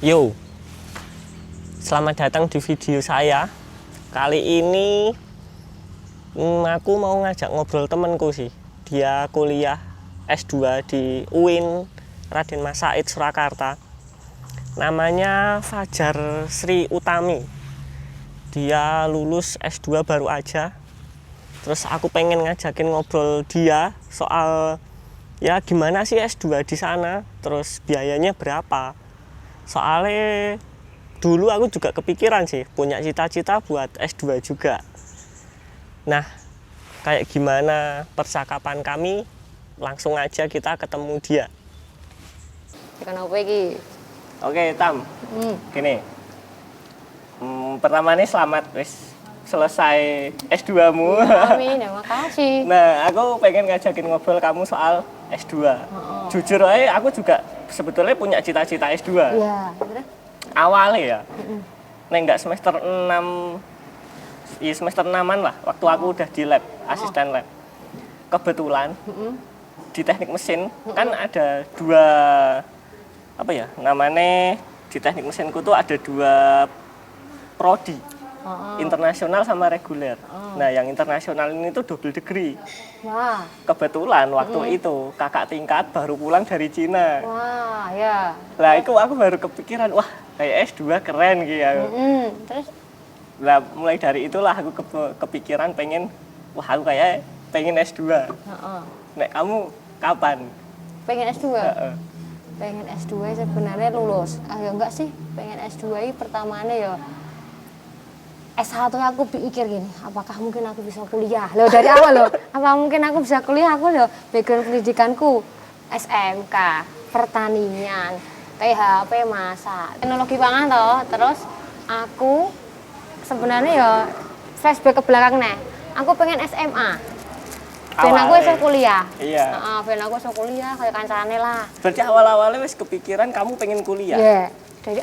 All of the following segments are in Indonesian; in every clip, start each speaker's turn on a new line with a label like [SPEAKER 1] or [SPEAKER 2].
[SPEAKER 1] Yo, selamat datang di video saya. Kali ini aku mau ngajak ngobrol temenku sih. Dia kuliah S2 di UIN Raden Mas Said Surakarta. Namanya Fajar Sri Utami. Dia lulus S2 baru aja. Terus aku pengen ngajakin ngobrol dia soal ya gimana sih S2 di sana, terus biayanya berapa. Soalnya dulu aku juga kepikiran sih punya cita-cita buat S2 juga. Nah, kayak gimana percakapan kami, langsung aja kita ketemu dia.
[SPEAKER 2] Tekan apa iki?
[SPEAKER 1] Oke, Tam. Gini. Pertama nih selamat wis selesai S2-mu.
[SPEAKER 2] Amin, terima kasih.
[SPEAKER 1] Nah, aku pengen ngajakin ngobrol kamu soal S2. Jujur aja aku juga sebetulnya punya cita-cita S2.
[SPEAKER 2] Iya, bener.
[SPEAKER 1] Awalnya ya. Nggak semester 6, ya semester 6-an lah, waktu aku udah di lab, asisten lab. Kebetulan di teknik mesin kan ada dua, apa ya, namanya di teknik mesinku tuh ada dua prodi. Internasional sama reguler. Nah, yang internasional ini tuh double degree.
[SPEAKER 2] Wah.
[SPEAKER 1] Kebetulan waktu itu kakak tingkat baru pulang dari Cina.
[SPEAKER 2] Wah, ya.
[SPEAKER 1] Lah itu aku baru kepikiran, wah kayak S2 keren gitu.
[SPEAKER 2] Terus?
[SPEAKER 1] Lah mulai dari itulah aku kepikiran pengen, wah aku kayak pengen S2. Nek kamu kapan?
[SPEAKER 2] Pengen S2? Pengen S2 sebenarnya lulus. Ya enggak sih, pengen S2 ini pertamanya ya S1 aku pikir gini, apakah mungkin aku bisa kuliah? Loh dari awal loh, apa mungkin aku bisa kuliah? Aku loh, background pendidikanku SMK, pertanian, THP masak, teknologi pangan toh. Terus aku sebenarnya ya flashback ke belakang nih. Aku pengen SMA. Ben aku bisa kuliah.
[SPEAKER 1] Iya.
[SPEAKER 2] Ben aku bisa kuliah kayak kancane lah.
[SPEAKER 1] Berarti awal-awalnya wis kepikiran kamu pengen kuliah?
[SPEAKER 2] Iya, dari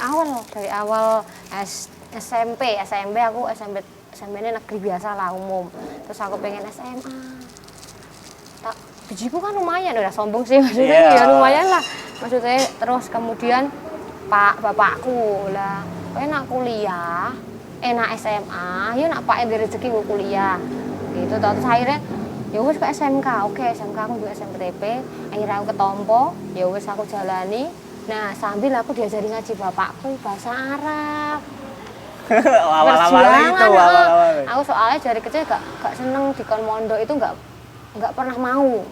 [SPEAKER 2] awal SMP aku SMP ini negeri biasa lah umum. Terus aku pengen SMA. Tak bijiku kan lumayan, udah sombong sih maksudnya. Ya lumayan lah. Maksudnya terus kemudian bapakku lah, enak kuliah, enak SMA, ya nak pak yang rezeki gue kuliah. Gitu terus akhirnya ya wis ke SMK. Oke, SMK aku juga SMPTP. Akhirnya aku ketompo, ya wis aku jalani. Nah, sambil aku diajari ngaji bapakku bahasa Arab.
[SPEAKER 1] Awal-awalnya itu
[SPEAKER 2] Aku soalnya dari kecil gak seneng dikon mondok itu gak pernah mau.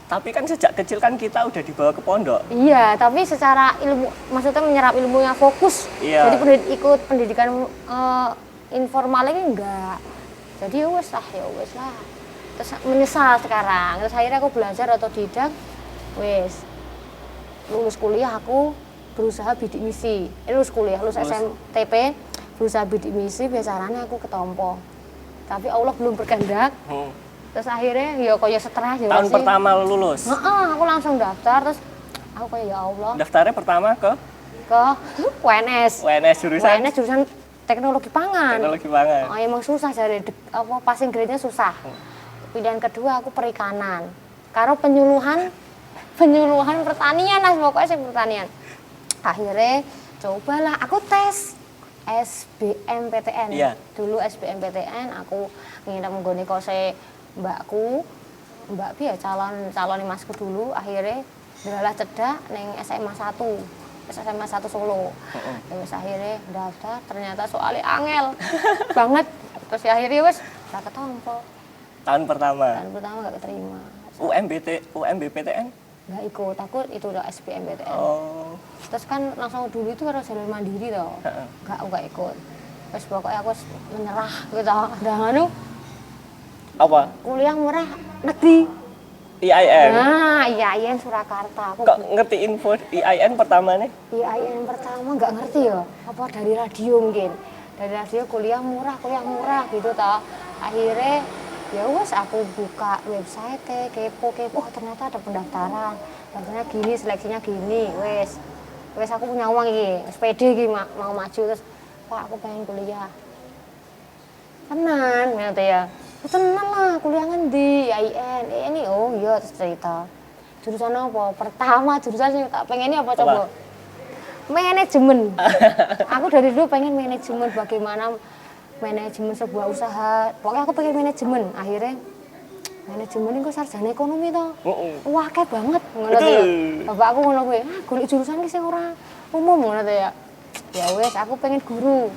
[SPEAKER 1] Tapi kan sejak kecil kan kita udah dibawa ke pondok.
[SPEAKER 2] Iya, tapi secara ilmu, maksudnya menyerap ilmunya fokus.
[SPEAKER 1] Iya.
[SPEAKER 2] Jadi ikut pendidikan informal ini enggak. Jadi ya wes lah. Terus menyesal sekarang. Terus akhirnya aku belajar otodidak. Wes lulus kuliah aku berusaha bidik misi. Lulus kuliah, lulus SMTP. Berusaha bidik misi, biasanya aku ketompo. Tapi Allah belum berkehendak. Terus akhirnya ya kaya stres ya.
[SPEAKER 1] Tahun pertama lulus?
[SPEAKER 2] Aku langsung daftar, terus aku kayak ya Allah.
[SPEAKER 1] Daftarnya pertama ke
[SPEAKER 2] WNS.
[SPEAKER 1] WNS
[SPEAKER 2] jurusan teknologi pangan.
[SPEAKER 1] Teknologi pangan.
[SPEAKER 2] Emang susah dari passing grade-nya susah. Pilihan kedua aku perikanan. Karo penyuluhan pertanian lah, pokoknya sih pertanian. Akhirnya cobalah aku tes SBMPTN.
[SPEAKER 1] Iya.
[SPEAKER 2] Dulu SBMPTN aku nginep nggone kose mbakku. Mbak ya calon masku dulu, akhirnya delalah cedak ning SMA 1 Solo. Terus akhirnya daftar, ternyata soalnya angel banget. Terus akhirnya wis ora ketompo.
[SPEAKER 1] Tahun pertama
[SPEAKER 2] Gak keterima.
[SPEAKER 1] UMBPTN?
[SPEAKER 2] Gak ikut, aku itu udah SBMPTN. Terus kan langsung dulu itu harus jalur mandiri toh. Gak ikut. Terus pokoknya aku menyerah gitu. Dan
[SPEAKER 1] Apa?
[SPEAKER 2] kuliah murah negeri.
[SPEAKER 1] IAIN?
[SPEAKER 2] Nah, IAIN Surakarta. Aku
[SPEAKER 1] Kok ngerti info IAIN pertama nih?
[SPEAKER 2] IAIN pertama gak ngerti ya. Apa dari radio mungkin. Dari radio kuliah murah gitu toh. Akhirnya ya wes aku buka website kepo ternyata ada pendaftaran, daftarnya gini, seleksinya gini. Wes aku punya uang iki, SPD iki mau maju. Terus Pak aku pengen kuliah tenan gitu ya. Tenan lah, kuliah ngendi? IAIN. Ini oh iya, terus cerita jurusan apa? Pertama jurusan sing tak pengen apa coba? manajemen. Aku dari dulu pengen manajemen, bagaimana manajemen sebuah usaha. Pokoknya aku pengen manajemen. Akhirnya manajemen itu sarjana ekonomi toh. Wah, kayak banget ngono to ya. Bapakku ngono kuwi, golek jurusan ki sing ora umum ngono to ya. Ya wes, aku pengen guru.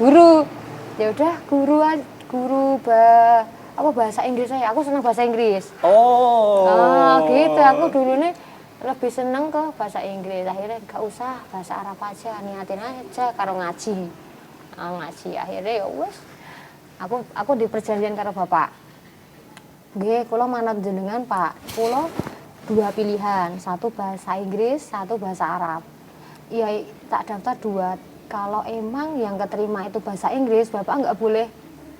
[SPEAKER 2] Guru. Ya udah, bahasa Inggris aja. Aku senang bahasa Inggris. Gitu. Aku dulunya lebih seneng ke bahasa Inggris. Akhirnya gak usah bahasa Arab aja, niatin aja karo ngaji. Ngaji. Akhirnya ya wes. Aku di perjanjian karo bapak. Nggih, kula manut jenengan, Pak. Kula dua pilihan, satu bahasa Inggris, satu bahasa Arab. Iya, tak daftar dua. Kalau emang yang keterima itu bahasa Inggris, bapak nggak boleh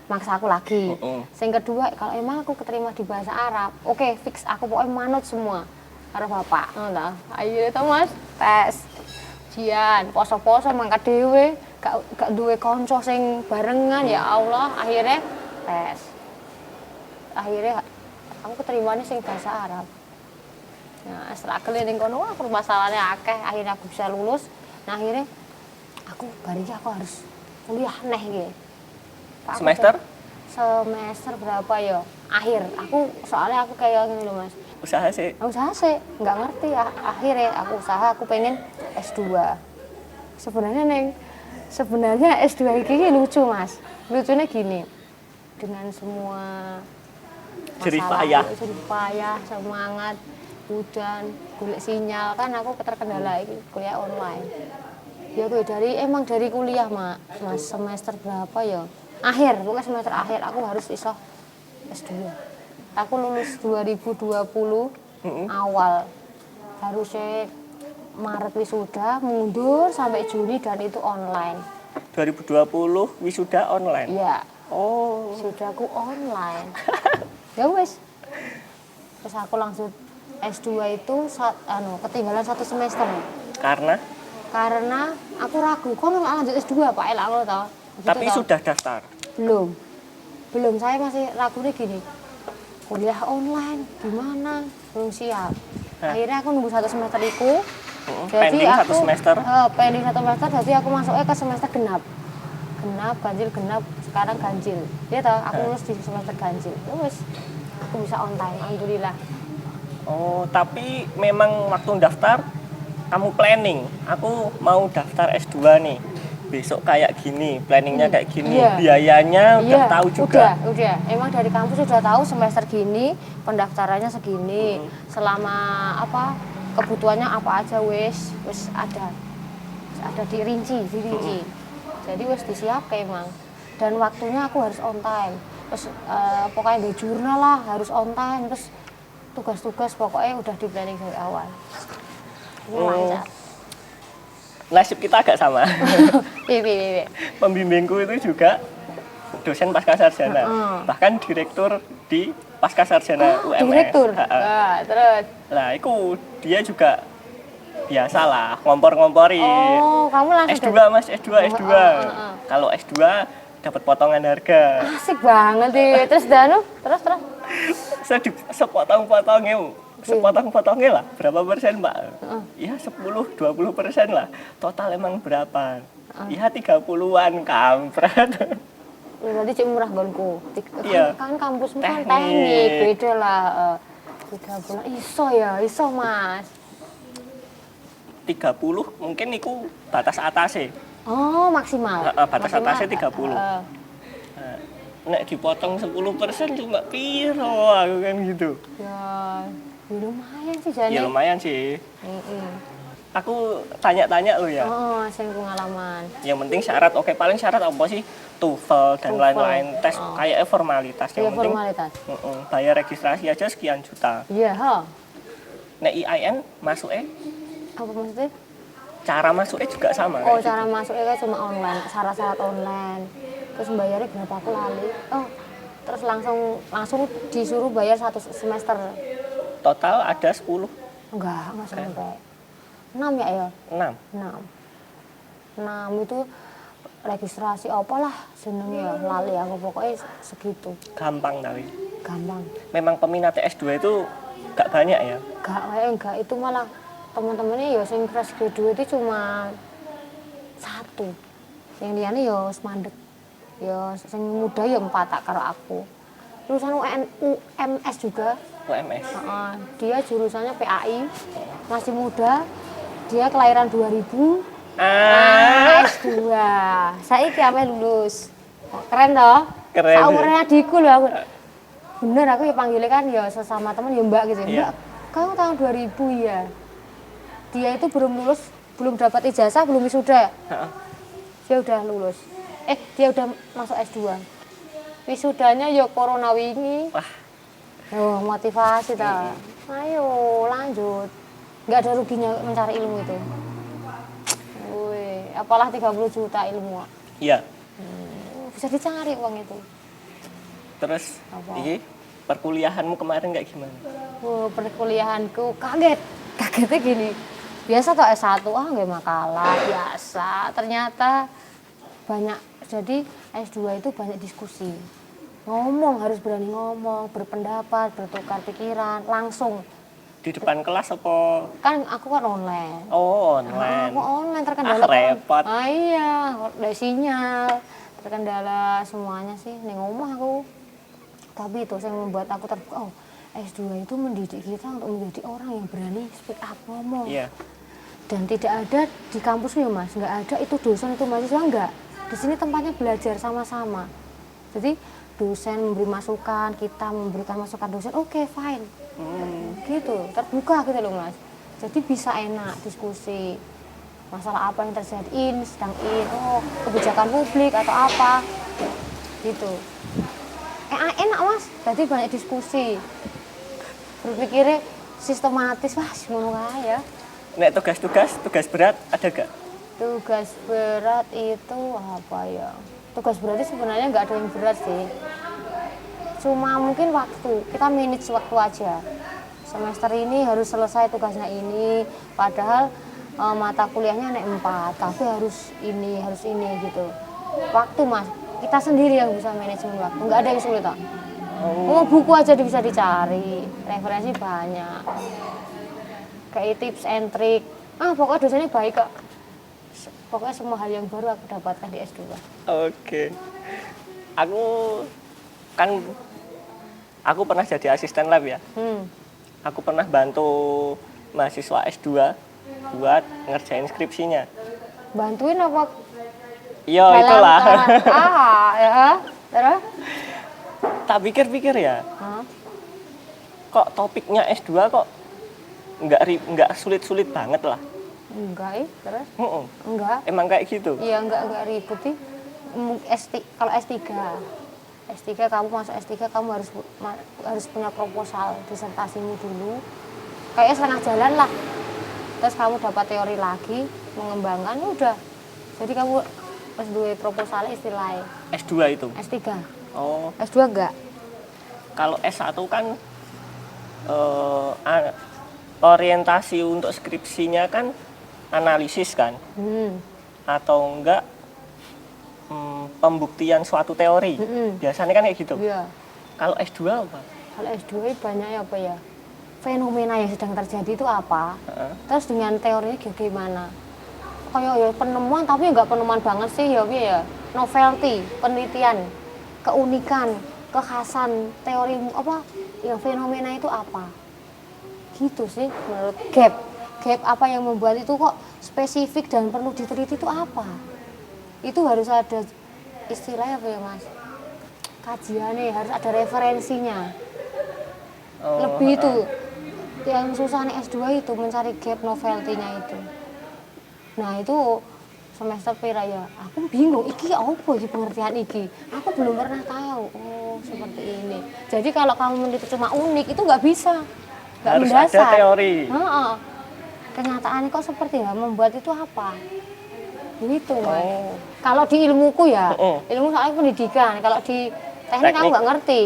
[SPEAKER 2] maksa aku lagi. Yang kedua, kalau emang aku keterima di bahasa Arab, oke, fix aku pokoknya manut semua karo bapak. Ngono. Ayo to, Mas, tes. Ujian, poso-poso mangkat dhewe, gak duwe kanca sing barengan, ya Allah, akhirnya tes. Akhirnya aku keterimanya sing bahasa Arab. Nah, setelah keliling kono aku masalahnya akeh, akhirnya aku bisa lulus. Nah, akhirnya aku harus kuliah neh iki.
[SPEAKER 1] Semester?
[SPEAKER 2] Semester berapa ya? Akhir. Soalnya aku kayak gini loh, Mas.
[SPEAKER 1] Usaha sih.
[SPEAKER 2] Nggak ngerti ya. Akhirnya aku pengen S2. Sebenarnya S2 ini lucu, Mas. Lucunya gini. Dengan semua
[SPEAKER 1] jerih
[SPEAKER 2] payah, semangat, hujan, golek sinyal, kan aku terkendala iki kuliah online. Ya gue dari kuliah, Mas, semester berapa ya? Pokoknya semester akhir aku harus iso S2. Aku lulus 2020 awal. Harusnya Maret wisuda, mundur sampai Juni dan itu online.
[SPEAKER 1] 2020 wisuda online?
[SPEAKER 2] Iya. Wisudaku online. Ya wes. Terus aku langsung S2 itu ketinggalan 1 semester. Karena aku ragu, kok nggak lanjut S2 Pak Ela lo tau.
[SPEAKER 1] Tapi
[SPEAKER 2] gitu,
[SPEAKER 1] sudah daftar?
[SPEAKER 2] Belum, saya masih ragu nih gini. Kuliah online gimana? Belum siap. Akhirnya aku nunggu 1 semester itu.
[SPEAKER 1] Pending 1 semester?
[SPEAKER 2] Pending 1 semester, jadi aku masuknya ke semester genap. Ganjil genap, sekarang ganjil. Dia tahu aku lulus di semester ganjil. Terus aku bisa on time, alhamdulillah.
[SPEAKER 1] Tapi memang waktu daftar kamu planning, aku mau daftar S2 nih, besok kayak gini, planningnya kayak gini, biayanya udah tahu juga?
[SPEAKER 2] Udah, emang dari kampus sudah tahu semester gini, pendaftarannya segini, selama kebutuhannya apa aja wes ada dirinci. Jadi wes disiap emang, dan waktunya aku harus on time, terus pokoknya di jurnal lah harus on time, terus tugas-tugas pokoknya udah di planning dari awal. Lancar.
[SPEAKER 1] Nasib kita agak sama.
[SPEAKER 2] Iya.
[SPEAKER 1] Pembimbingku itu juga dosen pascasarjana, bahkan direktur di pascasarjana UMS.
[SPEAKER 2] Direktur? Terus?
[SPEAKER 1] Nah, itu dia juga biasalah ngompor-ngomporin.
[SPEAKER 2] Kamu langsung
[SPEAKER 1] S2 Mas, S2. Kalau S2 dapat potongan harga.
[SPEAKER 2] Asik banget sih. Terus
[SPEAKER 1] sepotong-potongnya lah, berapa persen Mbak? Ya 10-20% lah, total emang berapa? Ya 30-an, kampret.
[SPEAKER 2] Berarti cik murah gonku.
[SPEAKER 1] Iya.
[SPEAKER 2] Kan kampusmu kan teknik, beda lah. 30 iso Mas.
[SPEAKER 1] 30 mungkin itu batas atasnya.
[SPEAKER 2] Maksimal.
[SPEAKER 1] Batas atasnya 30. Nek dipotong 10% cuma piro aku kan gitu.
[SPEAKER 2] Ya lumayan sih jane.
[SPEAKER 1] Ya lumayan sih. Aku tanya-tanya lo ya.
[SPEAKER 2] Sing pengalaman.
[SPEAKER 1] Yang penting syarat, paling syarat apa sih? TOEFL dan lain-lain, tes kayak formalitas. Yang penting
[SPEAKER 2] formalitas.
[SPEAKER 1] Bayar registrasi aja sekian juta.
[SPEAKER 2] Iya,
[SPEAKER 1] Nek IAIN masuknya?
[SPEAKER 2] Apa maksudnya?
[SPEAKER 1] Cara masuknya juga sama.
[SPEAKER 2] Cara masuknya kan cuma online, syarat-syarat online. Terus bayarnya berapa aku lali. Terus langsung disuruh bayar 1 semester.
[SPEAKER 1] Total ada 10?
[SPEAKER 2] Enggak sampai. 6 ya?
[SPEAKER 1] 6
[SPEAKER 2] itu registrasi apalah jenenge lali aku pokoknya segitu.
[SPEAKER 1] Gampang tapi.
[SPEAKER 2] Gampang.
[SPEAKER 1] Memang peminat S2 itu gak banyak ya?
[SPEAKER 2] Enggak, itu malah teman-temannya ya sing fresh graduate itu cuma satu. Yang liyane ya wis mandek. Ya sing muda ya 4 tak karo aku. Lulusan UMS juga.
[SPEAKER 1] UMS.
[SPEAKER 2] Dia jurusannya PAI. Masih muda. Dia kelahiran 2000. S2. Saiki ame lulus. Keren toh?
[SPEAKER 1] Keren.
[SPEAKER 2] Saumure adikku lho aku. Bener aku ya panggilnya kan ya sesama teman ya Mbak gitu.
[SPEAKER 1] Iya.
[SPEAKER 2] Mbak, kamu tahun 2000 ya. Dia itu belum lulus, belum dapat ijazah, belum wisuda. Dia udah lulus. Dia udah masuk S2. Wisudanya ya corona wingi.
[SPEAKER 1] Wah.
[SPEAKER 2] Oh, motivasi ta. Ayo lanjut. Nggak ada ruginya mencari ilmu itu. Wih, apalah 30 juta ilmu.
[SPEAKER 1] Iya.
[SPEAKER 2] Bisa dicari uang itu.
[SPEAKER 1] Terus
[SPEAKER 2] Apa?
[SPEAKER 1] iki perkuliahanmu kemarin kayak gimana?
[SPEAKER 2] Perkuliahanku kagetnya gini. Biasa toh S1 nggak makalah biasa. Ternyata banyak, jadi S2 itu banyak diskusi. Ngomong, harus berani ngomong, berpendapat, bertukar pikiran, langsung.
[SPEAKER 1] Di depan kelas apa?
[SPEAKER 2] Kan aku kan online.
[SPEAKER 1] Oh, online.
[SPEAKER 2] Aku online terkendala.
[SPEAKER 1] Repot.
[SPEAKER 2] Iya, dari sinyal. Terkendala semuanya sih, ning omah aku. Tapi itu yang membuat aku terbuka, oh S2 itu mendidik kita untuk menjadi orang yang berani speak up, ngomong.
[SPEAKER 1] Iya.
[SPEAKER 2] Dan tidak ada di kampus ya Mas, nggak ada itu dosen itu mahasiswa enggak. Di sini tempatnya belajar sama-sama. Jadi dosen memberi masukan, kita memberikan masukan dosen, oke, fine. Gitu, terbuka gitu loh Mas. Jadi bisa enak diskusi. Masalah apa yang terjadi, sedang oh kebijakan publik atau apa. Gitu. Enak Mas, jadi banyak diskusi. Berpikirnya sistematis, wah ngono kae ya.
[SPEAKER 1] Nek tugas berat ada gak?
[SPEAKER 2] Tugas berat itu apa ya? Tugas berat itu sebenarnya nggak ada yang berat sih. Cuma mungkin waktu, kita manage waktu aja. Semester ini harus selesai tugasnya ini, padahal mata kuliahnya naik 4, tapi harus ini gitu. Waktu Mas, kita sendiri yang bisa manajemen waktu, nggak ada yang sulit kok. Oh, buku aja bisa dicari, referensi banyak. Kayak tips and trick. Pokoknya dosennya baik kok. Pokoknya semua hal yang baru aku dapatkan di S2.
[SPEAKER 1] Oke. Aku pernah jadi asisten lab ya. Aku pernah bantu mahasiswa S2 buat ngerjain skripsinya.
[SPEAKER 2] Bantuin apa?
[SPEAKER 1] Iya, itulah.
[SPEAKER 2] Ya. Terus?
[SPEAKER 1] Tak pikir-pikir ya. Kok topiknya S2 kok nggak sulit-sulit banget lah.
[SPEAKER 2] Enggak, terus? Enggak.
[SPEAKER 1] Emang kayak gitu?
[SPEAKER 2] Iya, enggak ribet sih. Kalau S3 kamu masuk S3 kamu harus punya proposal disertasimu dulu. Kayaknya setengah jalan lah. Terus kamu dapat teori lagi, mengembangkan udah. Jadi kamu S2 proposalnya istilahnya.
[SPEAKER 1] S2 itu?
[SPEAKER 2] S3.
[SPEAKER 1] Oh.
[SPEAKER 2] S2 enggak?
[SPEAKER 1] Kalau S1 kan orientasi untuk skripsinya kan analisis kan? Atau enggak pembuktian suatu teori. Biasanya kan kayak gitu.
[SPEAKER 2] Iya.
[SPEAKER 1] Kalau S2 apa?
[SPEAKER 2] Kalau S2 banyak apa ya? Fenomena yang sedang terjadi itu apa? Terus dengan teorinya gimana? Kayak ya penemuan tapi nggak penemuan banget sih ya, novelty, penelitian, keunikan, kekhasan teori apa? Yang fenomena itu apa? Gitu sih menurut gap apa yang membuat itu kok spesifik dan perlu diteliti itu apa? Itu harus ada istilahnya apa ya Mas? Kajiannya harus ada referensinya. Lebih itu yang susah nih S2 itu mencari gap novelty-nya itu. Nah itu semester pira ya, aku bingung iki apa iki pengertian iki, aku belum pernah tahu. Oh seperti ini. Jadi kalau kamu meneliti cuma unik itu nggak bisa, nggak
[SPEAKER 1] harus
[SPEAKER 2] mendasar.
[SPEAKER 1] Ada teori.
[SPEAKER 2] Kenyataannya kok seperti nggak membuat itu apa? Gitu Mas. Kalau di ilmuku ya, ilmu soalnya pendidikan. Kalau di teknik aku nggak ngerti.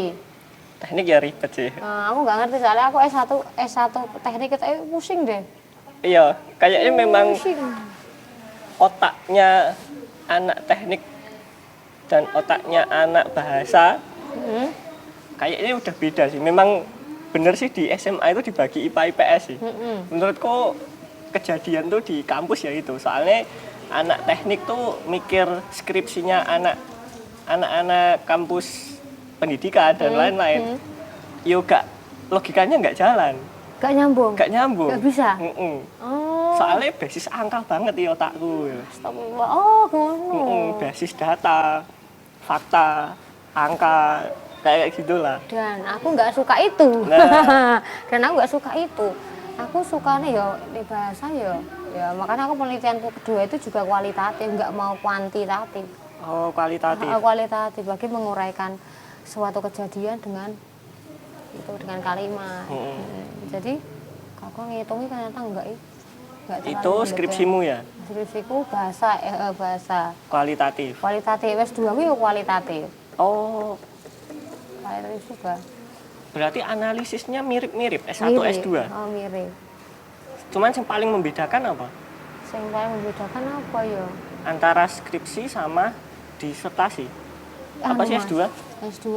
[SPEAKER 1] Teknik ya ribet sih.
[SPEAKER 2] Aku nggak ngerti soalnya aku S1 teknik itu pusing deh.
[SPEAKER 1] Iya, kayaknya memang
[SPEAKER 2] pusing.
[SPEAKER 1] Otaknya anak teknik dan otaknya anak bahasa kayaknya udah beda sih. Memang bener sih di SMA itu dibagi IPA IPS sih. Menurutku kejadian tuh di kampus ya itu. Soalnya anak teknik tuh mikir skripsinya anak-anak kampus pendidikan dan lain-lain. Yo logikanya nggak jalan.
[SPEAKER 2] Gak nyambung.
[SPEAKER 1] Gak nyambung.
[SPEAKER 2] Gak bisa.
[SPEAKER 1] Oh. Soalnya basis angka banget di otakku.
[SPEAKER 2] Astagfirullah. Oh, ngono.
[SPEAKER 1] Basis data, fakta, angka, kayak gitulah.
[SPEAKER 2] Dan aku nggak suka itu.
[SPEAKER 1] Nah.
[SPEAKER 2] Dan aku nggak suka itu. Aku sukanya ya di bahasa ya. Ya makanya aku penelitianku kedua itu juga kualitatif, nggak mau kuantitatif.
[SPEAKER 1] Oh, kualitatif.
[SPEAKER 2] Kualitatif bagi menguraikan suatu kejadian dengan kalimat. Jadi aku ngitungnya ternyata enggak
[SPEAKER 1] itu skripsimu ya?
[SPEAKER 2] Skripsiku bahasa
[SPEAKER 1] Kualitatif.
[SPEAKER 2] Kualitatif S2 aku ya kualitatif.
[SPEAKER 1] Oh.
[SPEAKER 2] Kualitatif juga.
[SPEAKER 1] Berarti analisisnya mirip-mirip S1 S2.
[SPEAKER 2] Oh, mirip.
[SPEAKER 1] Cuman yang paling membedakan apa?
[SPEAKER 2] Yang paling membedakan apa ya?
[SPEAKER 1] Antara skripsi sama disertasi. Apa sih S2?
[SPEAKER 2] S2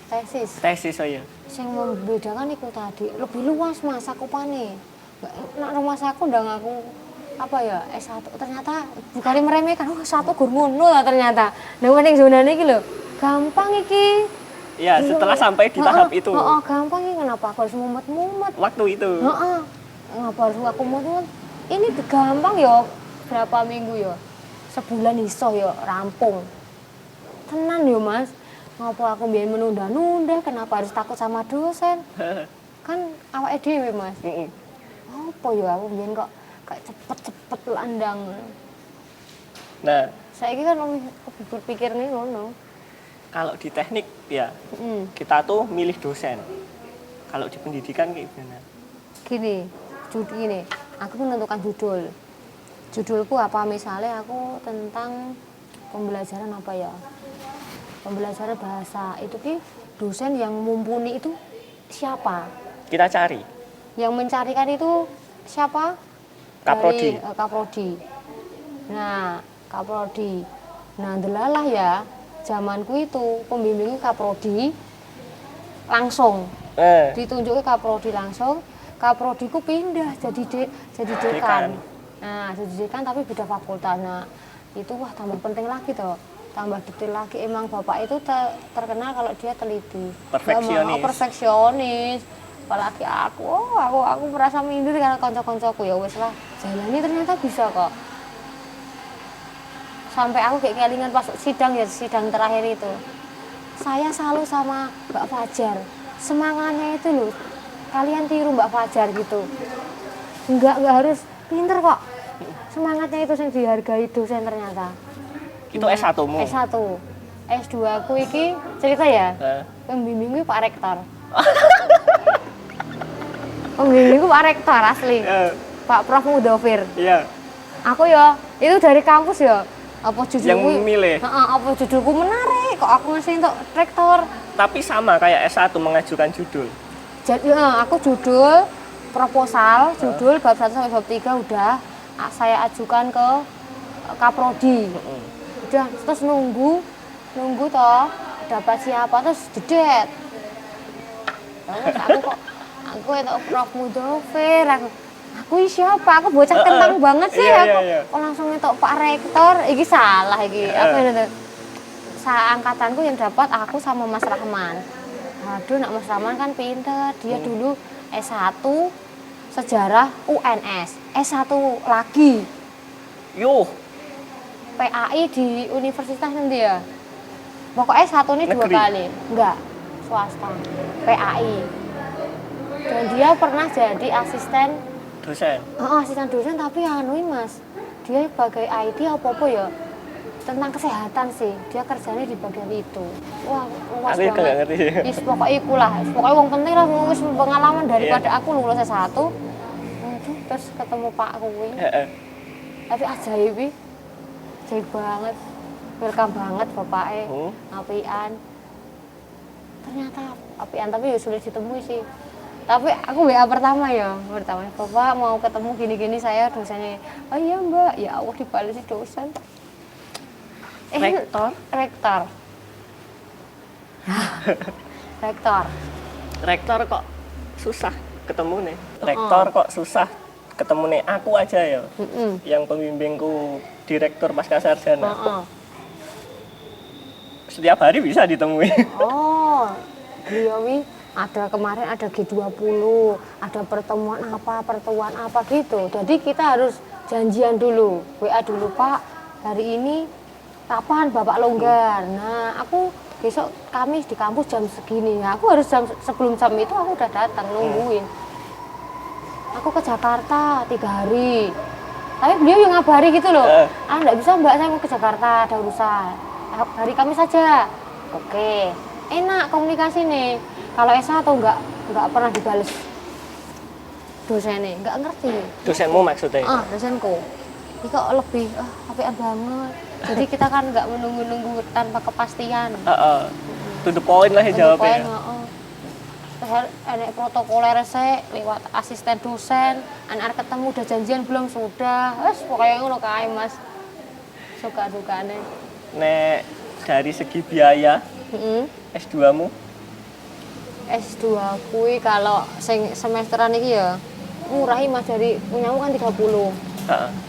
[SPEAKER 2] tesis.
[SPEAKER 1] Tesis saya.
[SPEAKER 2] Yang membedakan itu tadi lebih luas Mas sakupane. Nak rumah aku ndang aku apa ya S1 ternyata bukan meremehkan. Oh, S1 gur ngono lah ternyata. Nah, ning zonane iki lho, gampang iki.
[SPEAKER 1] Ya, setelah sampai di tahap itu.
[SPEAKER 2] Gampang iki kenapa aku harus mumet-mumet.
[SPEAKER 1] Waktu itu.
[SPEAKER 2] Ngapa harus aku mumet? Ini gampang ya. Berapa minggu ya? Sebulan iso ya rampung. Tenan yo Mas. Ngapa aku biyen menunda-nunda, kenapa harus takut sama dosen? Kan awake dhewe, Mas. Apa ya aku biyen kok kayak cepet-cepet landang.
[SPEAKER 1] Nah,
[SPEAKER 2] saiki kan berpikir nih ngono.
[SPEAKER 1] Kalau di teknik ya, kita tuh milih dosen. Kalau di pendidikan kayak gimana?
[SPEAKER 2] Gini, aku menentukan judul. Judulku apa misalnya aku tentang pembelajaran apa ya? Pembelajaran bahasa itu dosen yang mumpuni itu siapa?
[SPEAKER 1] Kita cari.
[SPEAKER 2] Yang mencarikan itu siapa?
[SPEAKER 1] Kaprodi.
[SPEAKER 2] Kaprodi. Nah, Kaprodi. Nah, delalah ya. Zamanku itu pembimbingnya Kaprodi langsung. Ditunjukin Kaprodi langsung. Kaprodiku pindah jadi dekan. Nah, jadi dekan tapi beda fakultas. Nah, itu wah tambah penting lagi toh. Tambah detail lagi, emang bapak itu terkenal kalau dia teliti, perfeksionis. Apalagi aku merasa minder karena konco-koncoku ya wes lah jalani ternyata bisa kok. Sampai aku kayak kelingan pas sidang terakhir itu, saya salut sama Mbak Fajar, semangatnya itu loh, kalian tiru Mbak Fajar gitu, nggak harus pinter kok, semangatnya itu yang dihargai dosen ternyata.
[SPEAKER 1] Itu S1-mu?
[SPEAKER 2] S1. S2 aku iki cerita ya. Pembimbingku Pak Rektor. Pembimbingku Pak Rektor asli. Pak Prof Mudofir.
[SPEAKER 1] Iya.
[SPEAKER 2] Aku ya, itu dari kampus ya. Apa judulku?
[SPEAKER 1] Yang memilih.
[SPEAKER 2] Apa judulku menarik kok aku ngasih untuk rektor.
[SPEAKER 1] Tapi sama kayak S1 mengajukan judul.
[SPEAKER 2] Jadi aku judul proposal, judul bab 1 sampai bab 3 udah saya ajukan ke Kaprodi. Udah terus nunggu toh dapat siapa terus jedet. Terus aku itu Prof Mudofir, aku siapa? Aku bocah kentang banget sih aku langsung itu Pak Rektor, iki salah iki. Aku itu seangkatanku yang dapat aku sama Mas Rahman. Aduh, nak Mas Rahman kan pinter, dia dulu S1 sejarah UNS, S1 lagi.
[SPEAKER 1] Yuh.
[SPEAKER 2] PAI di universitas nanti ya. Pokoknya satu ini 2 kali. Enggak, swasta. PAI. Dan dia pernah jadi asisten
[SPEAKER 1] dosen.
[SPEAKER 2] Asisten dosen tapi Mas. Dia sebagai IT apa-apa ya. Tentang kesehatan sih. Dia kerjanya di bagian itu. Wah, luas banget. Aku ngerti. Pokoknya ikulah. Pokoknya wong penting lah ngurus pengalaman daripada aku lulus S1. Terus ketemu Pak kuwi. Tapi ajaib baik banget, welcome banget bapaknya, apian. Ternyata apian, tapi ya sulit ditemui sih. Tapi aku WA pertama, bapak mau ketemu gini-gini saya dosennya. Oh iya mbak, ya Allah dibalik si dosen.
[SPEAKER 1] Rektor?
[SPEAKER 2] Rektor.
[SPEAKER 1] Rektor kok susah ketemu nih. Rektor kok susah ketemu nih aku aja ya, yang pembimbingku direktur pasca sarjana. Setiap hari bisa ditemui.
[SPEAKER 2] Oh, beliau ada kemarin ada G20, ada pertemuan apa gitu. Jadi kita harus janjian dulu, WA dulu, Pak, hari ini kapan Bapak longgar. Nah, aku besok Kamis di kampus jam segini. Nah, aku harus sebelum jam itu aku udah datang nungguin. Aku ke Jakarta 3 hari. Tapi beliau yang ngabari gitu loh. Enggak bisa Mbak, saya mau ke Jakarta, ada urusan. Hari Kamis saja. Oke. Enak komunikasi nih. Kalau S1 enggak pernah dibales dosennya, enggak ngerti.
[SPEAKER 1] Dosenmu maksudnya?
[SPEAKER 2] Dosenku. Ini kok lebih apian banget. Jadi kita kan enggak menunggu-nunggu tanpa kepastian.
[SPEAKER 1] To the point lah ya jawabnya.
[SPEAKER 2] Enek protokoler saya lewat asisten dosen, anak ketemu udah janjian belum sudah. Wes pokoknya ngono kae Mas. Suka dukane.
[SPEAKER 1] Nek dari segi biaya, S2-mu?
[SPEAKER 2] S2 kui kalau semesteran iki ya murah Mas, dari punyamu kan 30.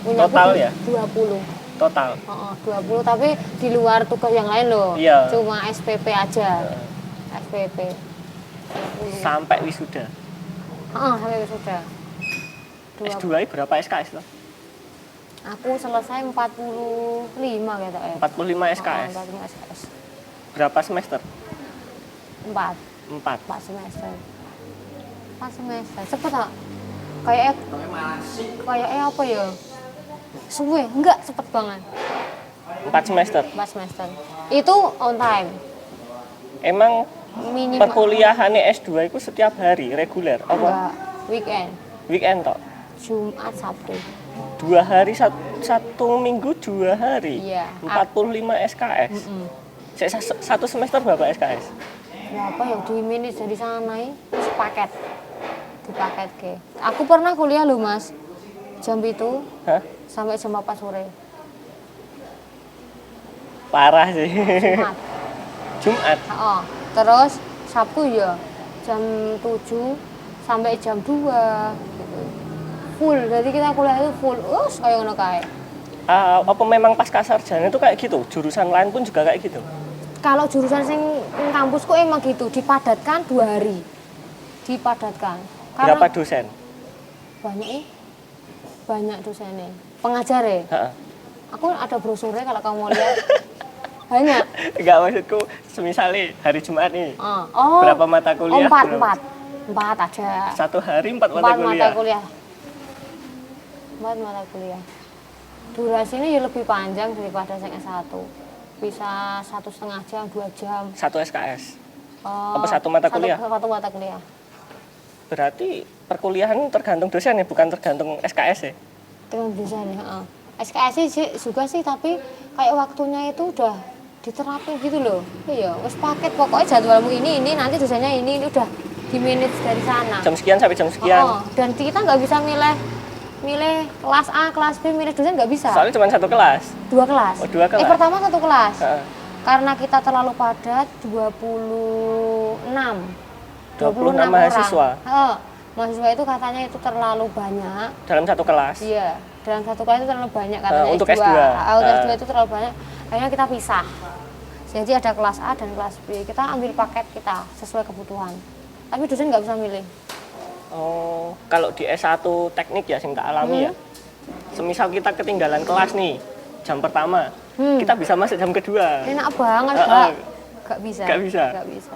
[SPEAKER 1] Total ya?
[SPEAKER 2] 20.
[SPEAKER 1] Total.
[SPEAKER 2] 20 tapi di luar tugas yang lain loh.
[SPEAKER 1] Iya.
[SPEAKER 2] Cuma SPP aja. SPP.
[SPEAKER 1] Sampai wisuda.
[SPEAKER 2] Sampai wisuda.
[SPEAKER 1] S2 berapa SKS loh?
[SPEAKER 2] Aku selesai 45 gitu ya.
[SPEAKER 1] 45 SKS.
[SPEAKER 2] 45 SKS.
[SPEAKER 1] Berapa semester?
[SPEAKER 2] 4 semester. 4 semester. Cepet tak? Kayaknya apa ya? Suwe, enggak cepet banget.
[SPEAKER 1] 4 semester.
[SPEAKER 2] 4 semester. Itu on time.
[SPEAKER 1] Emang
[SPEAKER 2] Minimal.
[SPEAKER 1] perkuliahannya S2 itu setiap hari reguler apa?
[SPEAKER 2] Enggak, weekend.
[SPEAKER 1] Weekend toh?
[SPEAKER 2] Jumat, Sabtu.
[SPEAKER 1] 2 hari satu minggu 2 hari.
[SPEAKER 2] Iya.
[SPEAKER 1] 45 SKS. Satu semester berapa SKS?
[SPEAKER 2] Berapa ya di minit dari sana sepaket. Dipaket ke. Aku pernah kuliah loh Mas. Jam itu sampai jam 4 sore.
[SPEAKER 1] Parah sih.
[SPEAKER 2] Jumat.
[SPEAKER 1] Jumat.
[SPEAKER 2] Terus Sabtu ya jam 7 sampai jam 2 gitu. Full. Jadi kita kuliah itu full. Kayak ngono kae.
[SPEAKER 1] Apa memang pasca sarjana itu kayak gitu? Jurusan lain pun juga kayak gitu?
[SPEAKER 2] Kalau jurusan sing kampusku emang gitu, dipadatkan 2 hari. Dipadatkan.
[SPEAKER 1] Berapa dosen?
[SPEAKER 2] Banyak dosennya. Pengajar ya? Aku ada brosurnya kalau kamu mau lihat. Banyak.
[SPEAKER 1] Enggak, maksudku semisal hari Jumat nih. Berapa mata kuliah?
[SPEAKER 2] 4 aja.
[SPEAKER 1] Satu hari 4 mata kuliah.
[SPEAKER 2] 4 mata kuliah. Durasinya ya lebih panjang daripada yang S1. Bisa 1,5 jam, 2 jam.
[SPEAKER 1] 1 SKS? Apa 1 mata kuliah?
[SPEAKER 2] 1 mata kuliah.
[SPEAKER 1] Berarti perkuliahan tergantung dosen ya, bukan tergantung SKS ya?
[SPEAKER 2] Tergantung dosen ya. SKS sih juga sih, tapi kayak waktunya itu udah diterapin gitu loh. Iya, wis paket pokoknya jadwalmu ini nanti dosennya ini udah di manage dari sana.
[SPEAKER 1] Jam sekian sampai jam sekian.
[SPEAKER 2] Dan kita nggak bisa milih kelas A, kelas B, milih dosen nggak bisa.
[SPEAKER 1] Soalnya cuma 1 kelas.
[SPEAKER 2] 2 kelas.
[SPEAKER 1] 2 kelas.
[SPEAKER 2] Pertama 1 kelas. Karena kita terlalu padat 26
[SPEAKER 1] mahasiswa.
[SPEAKER 2] Mahasiswa itu katanya itu terlalu banyak.
[SPEAKER 1] Dalam 1 kelas?
[SPEAKER 2] Iya, dalam 1 kelas itu terlalu banyak katanya.
[SPEAKER 1] Untuk S2.
[SPEAKER 2] Untuk S2 itu terlalu banyak. Akhirnya kita pisah. Jadi ada kelas A dan kelas B. Kita ambil paket kita sesuai kebutuhan. Tapi dosen nggak bisa milih.
[SPEAKER 1] Oh, kalau di S1 teknik ya sing tak alami ya. Semisal kita ketinggalan kelas nih, jam pertama, kita bisa masuk jam kedua.
[SPEAKER 2] Enak banget, Kak. Nggak bisa. Nggak bisa.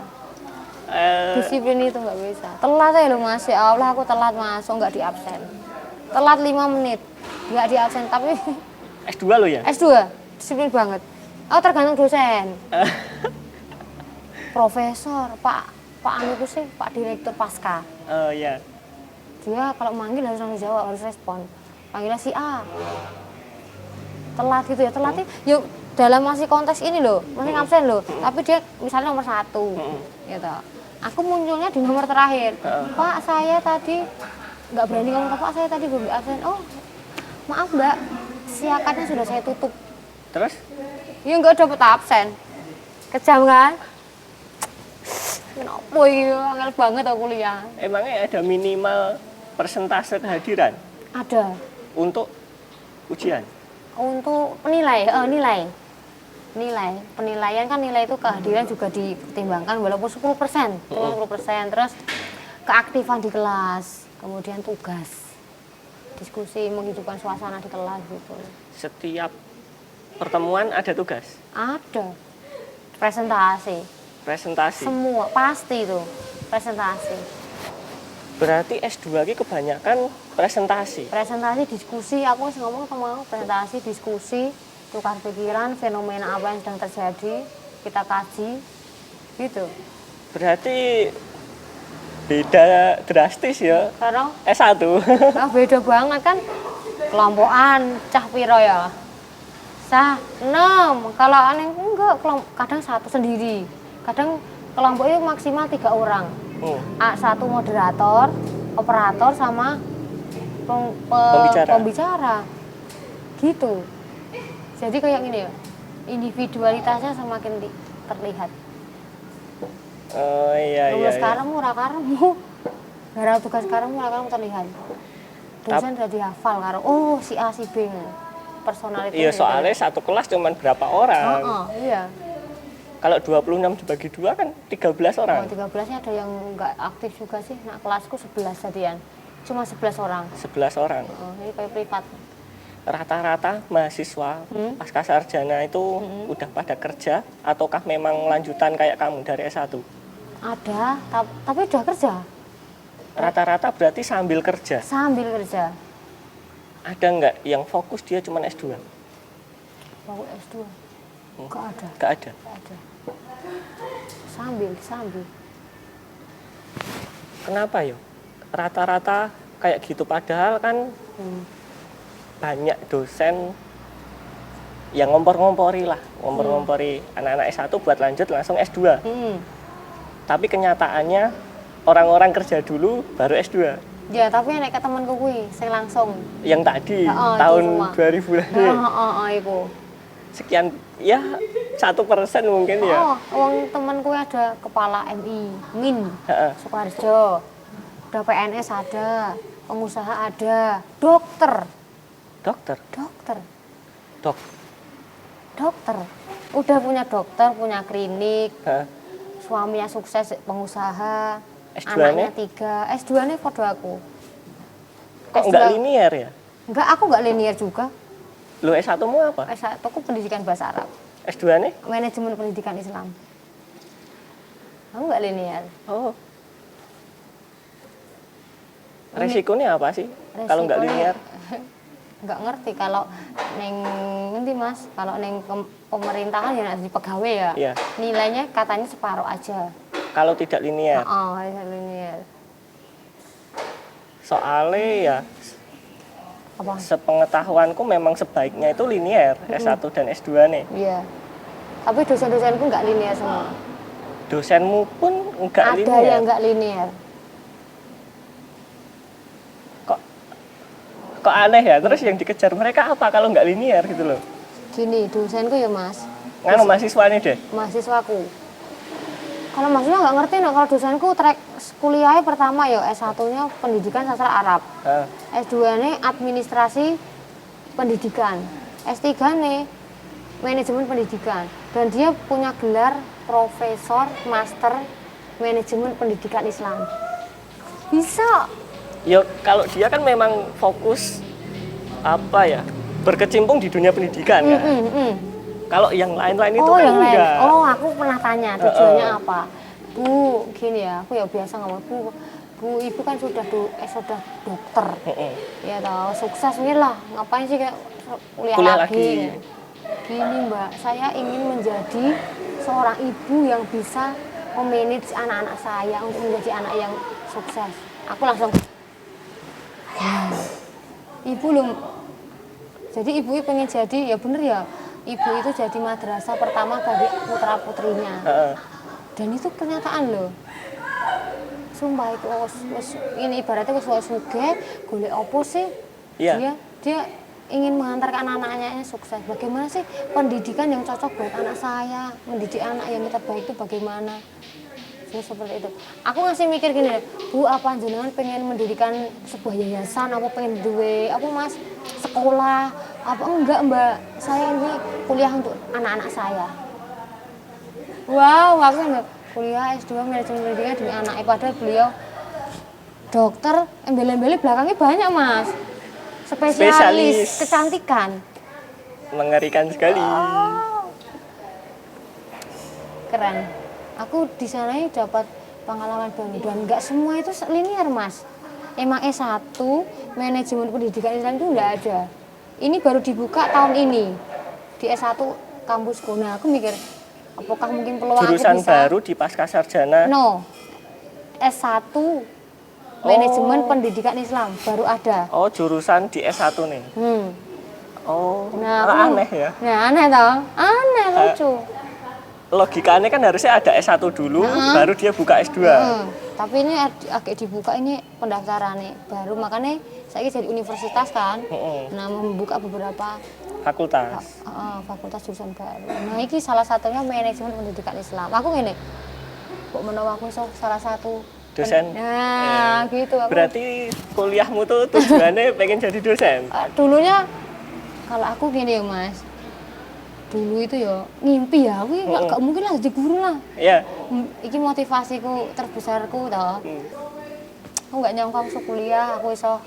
[SPEAKER 2] Disiplin itu nggak bisa. Telat ya loh Mas, ya Allah aku telat masuk nggak di absen. Telat 5 menit, nggak di absen, tapi
[SPEAKER 1] S2 lo ya?
[SPEAKER 2] S2, disiplin banget. Tergantung dosen. Profesor, Pak Anu itu sih, Pak Direktur Pasca.
[SPEAKER 1] Oh iya.
[SPEAKER 2] Dia kalau manggil harus langsung jawab, harus respon. Panggilnya si A. Telat gitu ya, telatnya yuk dalam masih konteks ini loh, masih absen loh. Tapi dia misalnya nomor 1, gitu. Aku munculnya di nomor terakhir. Pak, saya tadi nggak berani ngomong ke Pak, saya tadi belum absen. Oh, maaf Mbak, siakannya sudah saya tutup.
[SPEAKER 1] Terus?
[SPEAKER 2] Ya nggak dapet absen. Kejam kan? Kenapa ya, angel banget aku kuliah.
[SPEAKER 1] Emangnya ada minimal persentase kehadiran?
[SPEAKER 2] Ada.
[SPEAKER 1] Untuk ujian?
[SPEAKER 2] Untuk nilai penilaian kan, nilai itu kehadiran juga dipertimbangkan walaupun 10%, cuma 10%. Terus keaktifan di kelas, kemudian tugas, diskusi menghidupkan suasana di kelas gitu.
[SPEAKER 1] Setiap pertemuan ada tugas?
[SPEAKER 2] Ada presentasi semua pasti itu presentasi.
[SPEAKER 1] Berarti S2 ini kebanyakan presentasi
[SPEAKER 2] Diskusi, aku ngomong sama aku, presentasi, diskusi, tukar pikiran, fenomena apa yang sedang terjadi, kita kaji, gitu.
[SPEAKER 1] berarti beda drastis ya
[SPEAKER 2] Karena
[SPEAKER 1] S1.
[SPEAKER 2] beda banget kan, kelompokan, cah piro ya? Sah 6, kalau aneh enggak, kadang satu sendiri, kadang kelompoknya maksimal 3 orang. Satu moderator, operator, sama pembicara. Gitu. Jadi kayak gini ya, individualitasnya semakin terlihat.
[SPEAKER 1] Oh iya.
[SPEAKER 2] Lulus sekarang murah karemu, gara tugas sekarang murah karemu terlihat. Dosen udah dihafal karo, oh si A si B, personality.
[SPEAKER 1] Iya, soalnya satu kelas cuma berapa orang?
[SPEAKER 2] Iya.
[SPEAKER 1] Kalau 26 dibagi 2 kan 13 orang.
[SPEAKER 2] 13-nya ada yang nggak aktif juga sih. Nah, kelasku 11 jadian. Cuma 11 orang.
[SPEAKER 1] 11 orang.
[SPEAKER 2] Ini kayak privat.
[SPEAKER 1] Rata-rata mahasiswa pasca sarjana itu udah pada kerja ataukah memang lanjutan kayak kamu dari S1?
[SPEAKER 2] Ada, tapi udah kerja.
[SPEAKER 1] Rata-rata berarti sambil kerja?
[SPEAKER 2] Sambil kerja.
[SPEAKER 1] Ada nggak yang fokus dia cuma S2?
[SPEAKER 2] Mau S2? Nggak ada.
[SPEAKER 1] Nggak ada?
[SPEAKER 2] Nggak ada. Sambil.
[SPEAKER 1] Kenapa yo? Rata-rata kayak gitu, padahal kan banyak dosen yang ngompor-ngompori anak-anak S1 buat lanjut langsung S2. Tapi kenyataannya orang-orang kerja dulu baru S2.
[SPEAKER 2] Ya, tapi nek ke temanku kuwi sing langsung.
[SPEAKER 1] Yang tadi tahun 2000 lah.
[SPEAKER 2] Iku.
[SPEAKER 1] Sekian ya 1% mungkin ya.
[SPEAKER 2] Wong temanku ada kepala MI, Min, Sukoharjo. Udah PNS ada, pengusaha ada, dokter. Udah punya dokter, punya klinik. Suaminya sukses, pengusaha. Anaknya 3. S2-nya foto aku.
[SPEAKER 1] Kok nggak linear ya?
[SPEAKER 2] Enggak, aku nggak linear juga.
[SPEAKER 1] Lo S1-mu apa?
[SPEAKER 2] S1 aku pendidikan bahasa Arab.
[SPEAKER 1] S2-nya?
[SPEAKER 2] Manajemen pendidikan Islam. Aku nggak linear.
[SPEAKER 1] Oh. Resikonya apa sih kalau nggak linear?
[SPEAKER 2] Nggak ngerti kalau neng nanti mas, kalau neng pemerintahan ya nanti pegawai ya.
[SPEAKER 1] Iya.
[SPEAKER 2] Nilainya katanya separuh aja.
[SPEAKER 1] Kalau tidak linear.
[SPEAKER 2] Tidak linear.
[SPEAKER 1] Soalnya ya,
[SPEAKER 2] Apa?
[SPEAKER 1] sepengetahuanku memang sebaiknya itu linear, S1 dan S2 nih.
[SPEAKER 2] Iya. Tapi dosen-dosenku nggak linear semua.
[SPEAKER 1] Dosenmu pun nggak linear?
[SPEAKER 2] Ada yang nggak linear.
[SPEAKER 1] Kok aneh ya? Terus yang dikejar mereka apa kalau nggak linear gitu loh?
[SPEAKER 2] Gini, dosenku ya mas.
[SPEAKER 1] Nganu mahasiswanya deh?
[SPEAKER 2] Mahasiswaku. Kalau mahasiswa nggak ngerti, no, kalau dosenku track kuliahnya pertama ya S1-nya pendidikan sastra Arab. S2-nya administrasi pendidikan. S3-nya manajemen pendidikan. Dan dia punya gelar profesor master manajemen pendidikan Islam. Bisa.
[SPEAKER 1] Ya kalau dia kan memang fokus apa ya, berkecimpung di dunia pendidikan kan. Kalau yang lain-lain itu kan
[SPEAKER 2] yang
[SPEAKER 1] enggak.
[SPEAKER 2] Lain. Aku pernah tanya tujuannya apa. Bu, gini ya, aku ya biasa ngomong, Bu, ibu kan sudah dokter. Ya tahu, sukses ini lah. Ngapain sih kayak kuliah lagi? Gini Mbak, saya ingin menjadi seorang ibu yang bisa memanage anak-anak saya untuk menjadi anak yang sukses. Aku langsung ibu loh. Jadi ibu pengen jadi, ya bener ya, ibu itu jadi madrasah pertama bagi putra putrinya. Dan itu kenyataan loh. Sumpah itu ini ibaratnya wis sugih, golek opo sih? Dia ingin mengantarkan anak-anaknya sukses. Bagaimana sih pendidikan yang cocok buat anak saya? Mendidik anak yang terbaik itu bagaimana? Bu seperti itu. Aku ngasih mikir gini, Bu apa jenengan pengen mendirikan sebuah yayasan, apa pengen duwe, apa Mas sekolah, apa enggak Mbak, saya ini kuliah untuk anak-anak saya. Wow, aku kan kuliah S2 manajemen pendidikan demi anaknya, padahal beliau dokter, embel-embelnya belakangnya banyak Mas, spesialis kecantikan.
[SPEAKER 1] Mengerikan sekali.
[SPEAKER 2] Keren. Aku di sana dapat pengalaman baru dan nggak semua itu linear Mas. Emang S1 manajemen pendidikan Islam itu nggak ada. Ini baru dibuka tahun ini di S1 kampusku. Nah aku mikir apakah mungkin peluang
[SPEAKER 1] Jurusan
[SPEAKER 2] aku bisa
[SPEAKER 1] baru di pasca sarjana.
[SPEAKER 2] no S1 manajemen pendidikan Islam baru ada.
[SPEAKER 1] Oh, jurusan di S1 nih. Oh,
[SPEAKER 2] Nah,
[SPEAKER 1] aneh ya.
[SPEAKER 2] Nah, aneh toh? Aneh, lucu.
[SPEAKER 1] Logikanya kan harusnya ada S1 dulu, baru dia buka S2.
[SPEAKER 2] Tapi ini agak dibuka ini pendaftaran nih baru, makanya saya jadi universitas kan. Nah, membuka beberapa
[SPEAKER 1] Fakultas.
[SPEAKER 2] fakultas jurusan baru. Nah, ini salah satunya manajemen pendidikan Islam. Aku gini, kok menawa aku salah satu
[SPEAKER 1] Dosen.
[SPEAKER 2] Nah, gitu aku.
[SPEAKER 1] Berarti kuliahmu tuh tujuannya pengen jadi dosen?
[SPEAKER 2] Dulunya kalau aku gini ya Mas, dulu itu ya ngimpi ya, aku nggak mungkin lah jadi guru lah.
[SPEAKER 1] Iya.
[SPEAKER 2] Iki motivasiku terbesarku toh. Aku nggak nyangka aku kuliah, aku iso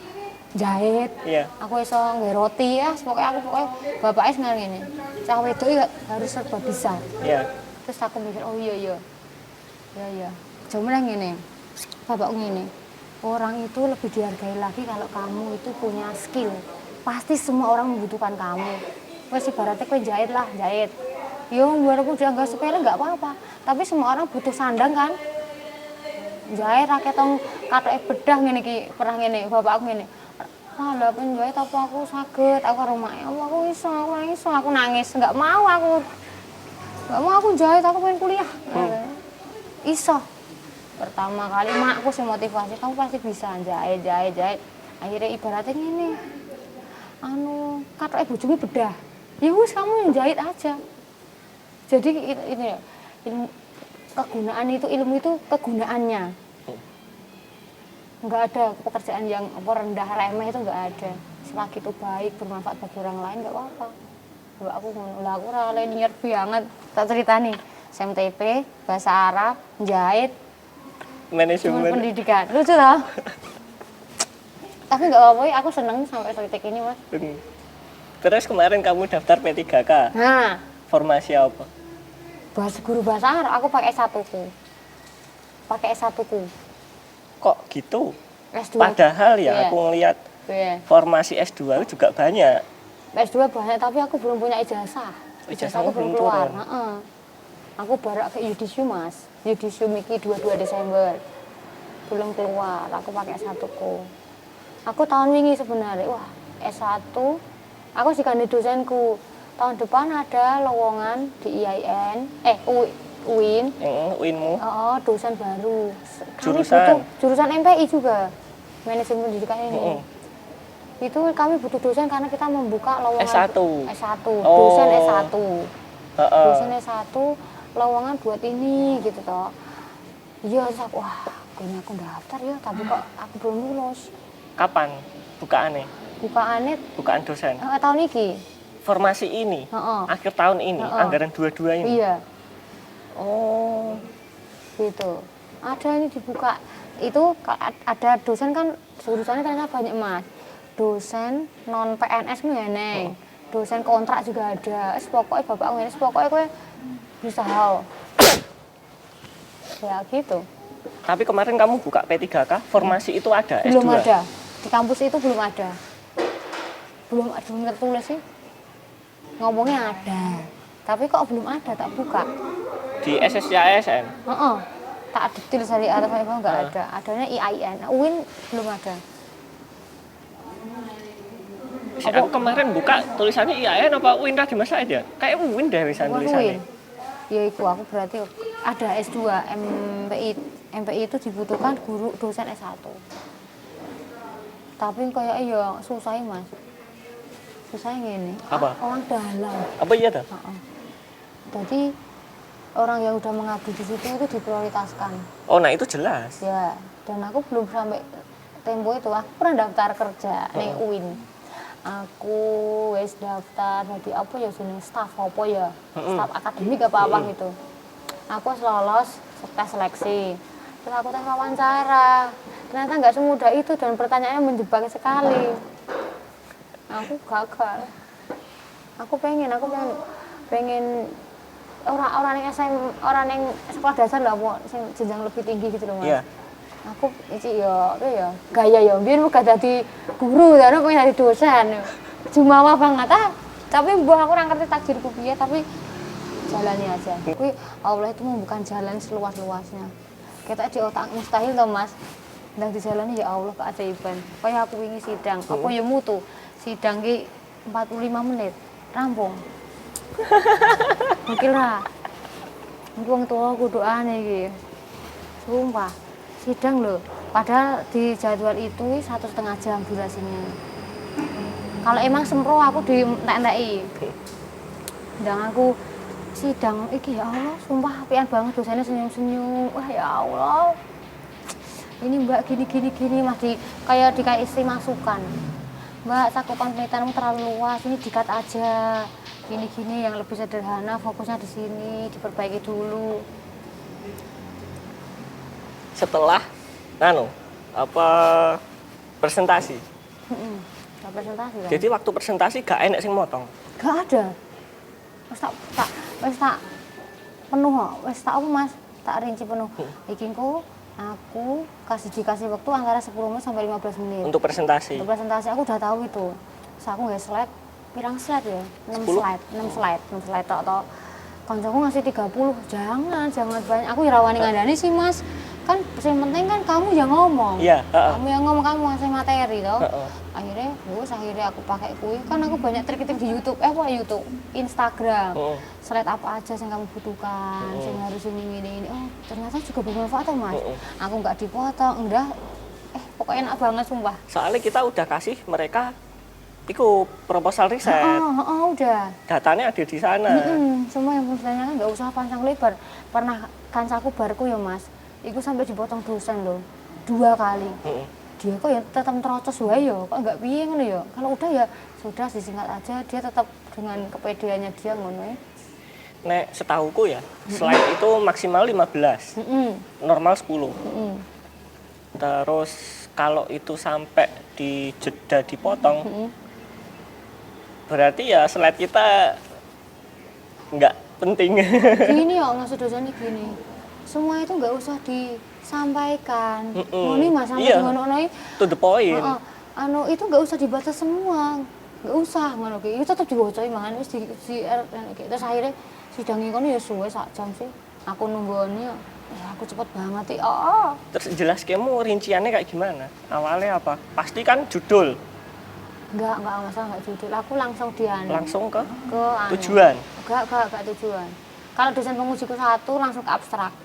[SPEAKER 2] jahit, aku iso nggawe roti ya, pokoknya bapaknya seneng ini. Cah wedok ya harus serba bisa.
[SPEAKER 1] Iya.
[SPEAKER 2] Terus aku mikir, oh iya. Cuman yang ini, bapakku ini, orang itu lebih dihargai lagi kalau kamu itu punya skill. Pasti semua orang membutuhkan kamu. Wes ibaratnya kowe jahit lah, jahit. Yo walaupun dianggap sepele nggak apa-apa, tapi semua orang butuh sandang kan. Jahit rakyat tong katoke bedah ngene iki, pernah ngene, bapak aku ngene. Ah, lha penjahit apa aku saged, aku karo mak, Allah aku iso, aku nangis, nggak mau aku jahit, aku pengen kuliah. Iso. Pertama kali makku sih motivasi, kamu pasti bisa jahit. Akhirnya ibaratnya ngene. Katoke bojomu bedah. Ya wis kamu yang jahit aja. Jadi ini ya, ilmu itu kegunaannya. Enggak ada pekerjaan yang rendah remeh itu enggak ada. Selagi itu baik bermanfaat bagi orang lain enggak apa-apa. Mbak aku ngono. Lah aku ora niat banget tak ceritani. SMTP, bahasa Arab, jahit,
[SPEAKER 1] manajemen
[SPEAKER 2] pendidikan. Lucu toh? Tapi enggak apa-apa, aku seneng sampai titik ini, Mas.
[SPEAKER 1] Terus kemarin kamu daftar P3K.
[SPEAKER 2] Nah,
[SPEAKER 1] formasi apa?
[SPEAKER 2] Guru bahasa Arab, aku pakai S1ku. Kok
[SPEAKER 1] gitu?
[SPEAKER 2] S2.
[SPEAKER 1] Padahal ya aku ngelihat formasi S2 juga banyak.
[SPEAKER 2] S2 banyak, tapi aku belum punya ijazah.
[SPEAKER 1] Ijazahmu
[SPEAKER 2] belum keluar. Aku baru ke Yudisium Mas. Yudisium iki 22 Desember. Belum keluar, aku pakai S1ku. Aku tahun wingi sebenarnya, wah S1, aku digandeng dosenku. Tahun depan ada lowongan di IAIN, UIN.
[SPEAKER 1] UINmu?
[SPEAKER 2] Dosen baru. Jurusan MPI juga, manajemen pendidikan ini. Itu kami butuh dosen karena kita membuka lowongan
[SPEAKER 1] S1.
[SPEAKER 2] Dosen S1. Dosen S1, lowongan buat ini gitu toh. Iya, wah, kayaknya aku daftar ya, tapi kok aku belum lulus.
[SPEAKER 1] Kapan bukaannya? Bukaan dosen?
[SPEAKER 2] Tahun ini.
[SPEAKER 1] Formasi ini? Akhir tahun ini? Anggaran 22 ini?
[SPEAKER 2] Iya. Oh, gitu. Ada ini dibuka. Itu ada dosen kan, jurusannya ternyata banyak Mas. Dosen non PNS ngene. Dosen kontrak juga ada. Pokoknya bapak ngene, pokoknya kowe bisa hal. Ya gitu.
[SPEAKER 1] Tapi kemarin kamu buka P3K, formasi itu ada S2?
[SPEAKER 2] Belum ada. Di kampus itu belum ada. Belum tertulis sih. Ngomongnya ada. Tapi kok belum ada, tak buka.
[SPEAKER 1] Di SSCASN?
[SPEAKER 2] Tak detail dari atas sampai bawah nggak ada. Adanya IAIN. UIN belum ada.
[SPEAKER 1] Aku kemarin buka tulisannya IAIN apa UIN tadi Mas Said ya? Kayak UIN deh tulisannya.
[SPEAKER 2] Ya itu aku berarti ada S2 MPI itu dibutuhkan guru dosen S1. Tapi kayak ya susah Mas. Susahnya gini.
[SPEAKER 1] Apa?
[SPEAKER 2] Orang dalam.
[SPEAKER 1] Apa iya tuh?
[SPEAKER 2] Jadi orang yang udah mengabdi di situ itu diprioritaskan.
[SPEAKER 1] Oh, nah itu jelas.
[SPEAKER 2] Ya, dan aku belum sampai tempo itu. Aku pernah daftar kerja ning UIN. Aku wis daftar jadi apa ya jenenge staf apa ya? Staf akademik apa gitu. Aku wis lolos tes seleksi. Terus aku tes wawancara. Ternyata nggak semudah itu dan pertanyaannya menjebak sekali. Aku gagal. Aku pengen orang yang orang yang sekolah dasar lah mau jenjang lebih tinggi gitu loh Mas.
[SPEAKER 1] Iya.
[SPEAKER 2] Aku iki ya gaya ya biar bukan jadi guru dan pengen jadi dosen. Jumawa banget tapi mbah aku ora ngerti takdirku piye tapi jalani aja. Kuwi Allah itu membuka jalan seluas-luasnya. Kita di otak mustahil toh Mas. Ndang dijalani ya Allah keajaiban. Kayak aku wingi sidang, apa ya mutu. Sidang ki 45 menit rampung. Mikir lah. Wong tua kuduane iki. Sumpah. Sidang loh. Padahal di jadwal itu 1,5 jam durasinya. Kalau emang sempro aku di-entek-enteki. Ndang aku sidang iki ya Allah, sumpah apian banget dosennya senyum-senyum. Wah ya Allah. Ini Mbak gini masih kayak dikasih masukan. Mbak, cakupan penelitianmu terlalu luas, ini dikat aja. Gini yang lebih sederhana, fokusnya di sini, diperbaiki dulu.
[SPEAKER 1] Setelah presentasi.
[SPEAKER 2] Presentasi kan?
[SPEAKER 1] Jadi waktu presentasi gak enak sing motong.
[SPEAKER 2] Gak ada. Wis tak penuh kok. Wis tak apa Mas? Tak rinci penuh. Iki aku dikasih waktu antara 10 menit sampai 15 menit.
[SPEAKER 1] Untuk presentasi.
[SPEAKER 2] Untuk presentasi aku udah tahu itu. Terus aku nggak slide, pirang slide ya? 6 slide tok. Kancaku ngasih 30. Jangan banyak. Aku rawani ngandani sih Mas. Kan yang penting kan kamu yang ngomong.
[SPEAKER 1] Iya,
[SPEAKER 2] Kamu yang ngomong, kamu ngasih materi toh. Akhirnya aku pakai kui. Kan aku banyak trik-trik di YouTube. YouTube, Instagram. Slide apa aja yang kamu butuhkan, yang harus ini. Oh, ternyata juga bermanfaat toh Mas. Aku nggak dipotong, udah. Pokoknya enak banget sumpah.
[SPEAKER 1] Soalnya kita udah kasih mereka proposal riset.
[SPEAKER 2] Udah.
[SPEAKER 1] Datanya ada di sana.
[SPEAKER 2] Semua yang pertanyaan nggak usah panjang lebar. Pernah kancaku barku ya Mas. Iku sampai dipotong dosen loh 2 kali. Dia kok ya tetap terocos wae ya, kok nggak piye ngono ya. Kalau udah ya sudah disingkat aja, dia tetap dengan kepedeannya dia ngono ya.
[SPEAKER 1] Nek setauku ya, slide itu maksimal 15. Normal 10. Terus kalau itu sampai di jeda dipotong, berarti ya slide kita nggak penting.
[SPEAKER 2] Gini ya, maksud dosennya gini. Semua itu nggak usah disampaikan. Ini Mas sampai ngono
[SPEAKER 1] to the point.
[SPEAKER 2] Itu nggak usah dibaca semua. Nggak usah ngono ki. Itu tetap diwacai mangan wis di terus akhirnya sidangnya kono ya suwe sak jam sih. Aku nunggone aku cepet banget
[SPEAKER 1] Terus jelas kamu rinciannya kayak gimana? Awalnya apa? Pasti kan judul.
[SPEAKER 2] Enggak masalah, enggak judul. Aku langsung
[SPEAKER 1] Langsung ke
[SPEAKER 2] anu.
[SPEAKER 1] Tujuan.
[SPEAKER 2] Enggak tujuan. Kalau dosen pengujiku 1 langsung ke abstrak.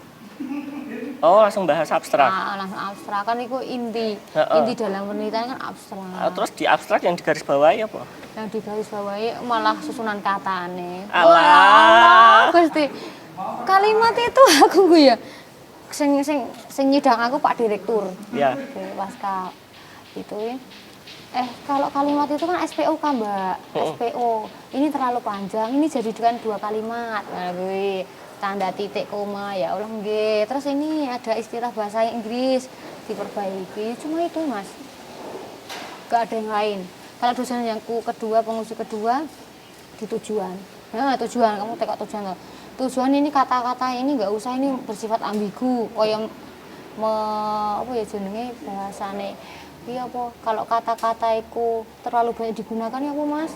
[SPEAKER 1] Oh, langsung bahas abstrak.
[SPEAKER 2] Langsung abstrak kan itu inti dalam penelitian kan abstrak.
[SPEAKER 1] Terus di abstrak yang digarisbawahi apa?
[SPEAKER 2] Yang digarisbawahi malah susunan katane.
[SPEAKER 1] Alah.
[SPEAKER 2] Gusti. Kalimat itu aku ya. Sing nyidang aku Pak Direktur.
[SPEAKER 1] Iya.
[SPEAKER 2] Pasca itu ya. Kalau kalimat itu kan SPO kan Mbak. SPO. Ini terlalu panjang, ini jadikan 2 kalimat. Nah, gue tanda titik koma ya Allah nggih. Terus ini ada istilah bahasa Inggris diperbaiki. Cuma itu Mas. Gak ada yang lain. Kalau dosen yang kedua, penguji kedua di tujuan. Nah, tujuan kamu tekok tujuan loh. Tujuan ini kata-kata ini nggak usah ini bersifat ambigu. Kayak apa ya jenenge bahasane. Iya apa? Kalau kata-kata itu terlalu banyak digunakan ya apa Mas?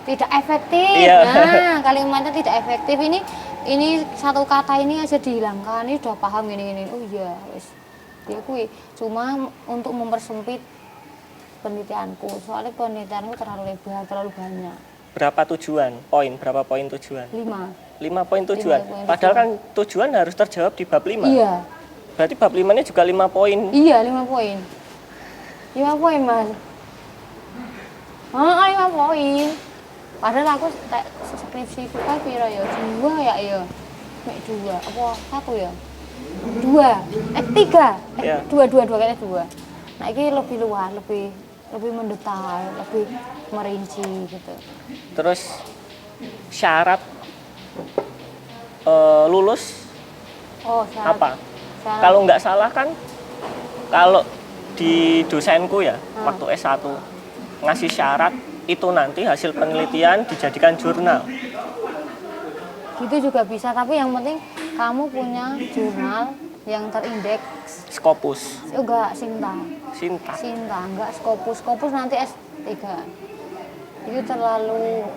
[SPEAKER 2] Tidak efektif.
[SPEAKER 1] Iya.
[SPEAKER 2] Nah, kalimatnya tidak efektif. Ini satu kata ini aja dihilangkan. Ini udah paham gini. Oh iya, wis. Dia kui cuma untuk mempersempit penelitianku. Soalnya penelitianku terlalu lebar, terlalu banyak.
[SPEAKER 1] Berapa tujuan? Berapa poin tujuan?
[SPEAKER 2] 5
[SPEAKER 1] poin tujuan. Padahal kan tujuan harus terjawab di bab 5.
[SPEAKER 2] Iya.
[SPEAKER 1] Berarti bab 5-nya juga 5 poin.
[SPEAKER 2] Iya, 5 poin. 5 poin, Mas. 5 poin. Padahal aku skripsi ku kae pira ya? 2 ya? Mek 2 apa 1 ya? 2. 3.
[SPEAKER 1] Ya.
[SPEAKER 2] 2 kayaknya 2. Nah, ini lebih luas, lebih mendetail, lebih merinci gitu.
[SPEAKER 1] Terus syarat lulus
[SPEAKER 2] Oh, syarat.
[SPEAKER 1] apa?
[SPEAKER 2] Syarat.
[SPEAKER 1] Kalau nggak salah kan, kalau di dosenku ya, waktu S1 ngasih syarat itu nanti hasil penelitian dijadikan jurnal.
[SPEAKER 2] Gitu juga bisa, tapi yang penting kamu punya jurnal yang terindeks.
[SPEAKER 1] Scopus,
[SPEAKER 2] Enggak, Sinta.
[SPEAKER 1] Sinta.
[SPEAKER 2] Enggak Scopus. Scopus nanti S3. Itu terlalu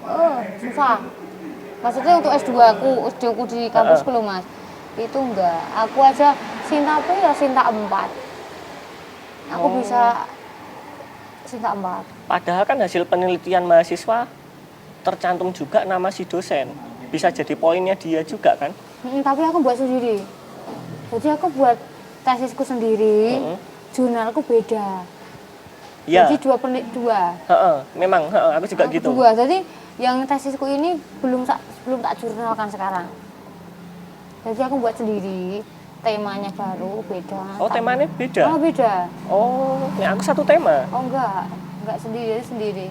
[SPEAKER 2] susah. Maksudnya untuk S2 aku di kampusku loh, Mas. Itu enggak. Aku aja Sinta apa ya Sinta 4. Aku bisa Sinta 4.
[SPEAKER 1] Padahal kan hasil penelitian mahasiswa tercantum juga nama si dosen. Bisa jadi poinnya dia juga kan?
[SPEAKER 2] Tapi aku buat sendiri. Jadi aku buat tesisku sendiri, jurnalku beda.
[SPEAKER 1] Ya.
[SPEAKER 2] Jadi dua.
[SPEAKER 1] Memang, aku juga gitu.
[SPEAKER 2] Dua. Jadi yang tesisku ini belum tak jurnalkan sekarang. Jadi aku buat sendiri, temanya baru beda.
[SPEAKER 1] Oh, temanya beda?
[SPEAKER 2] Oh, beda.
[SPEAKER 1] Oh, nek aku satu tema.
[SPEAKER 2] Oh, enggak sendiri.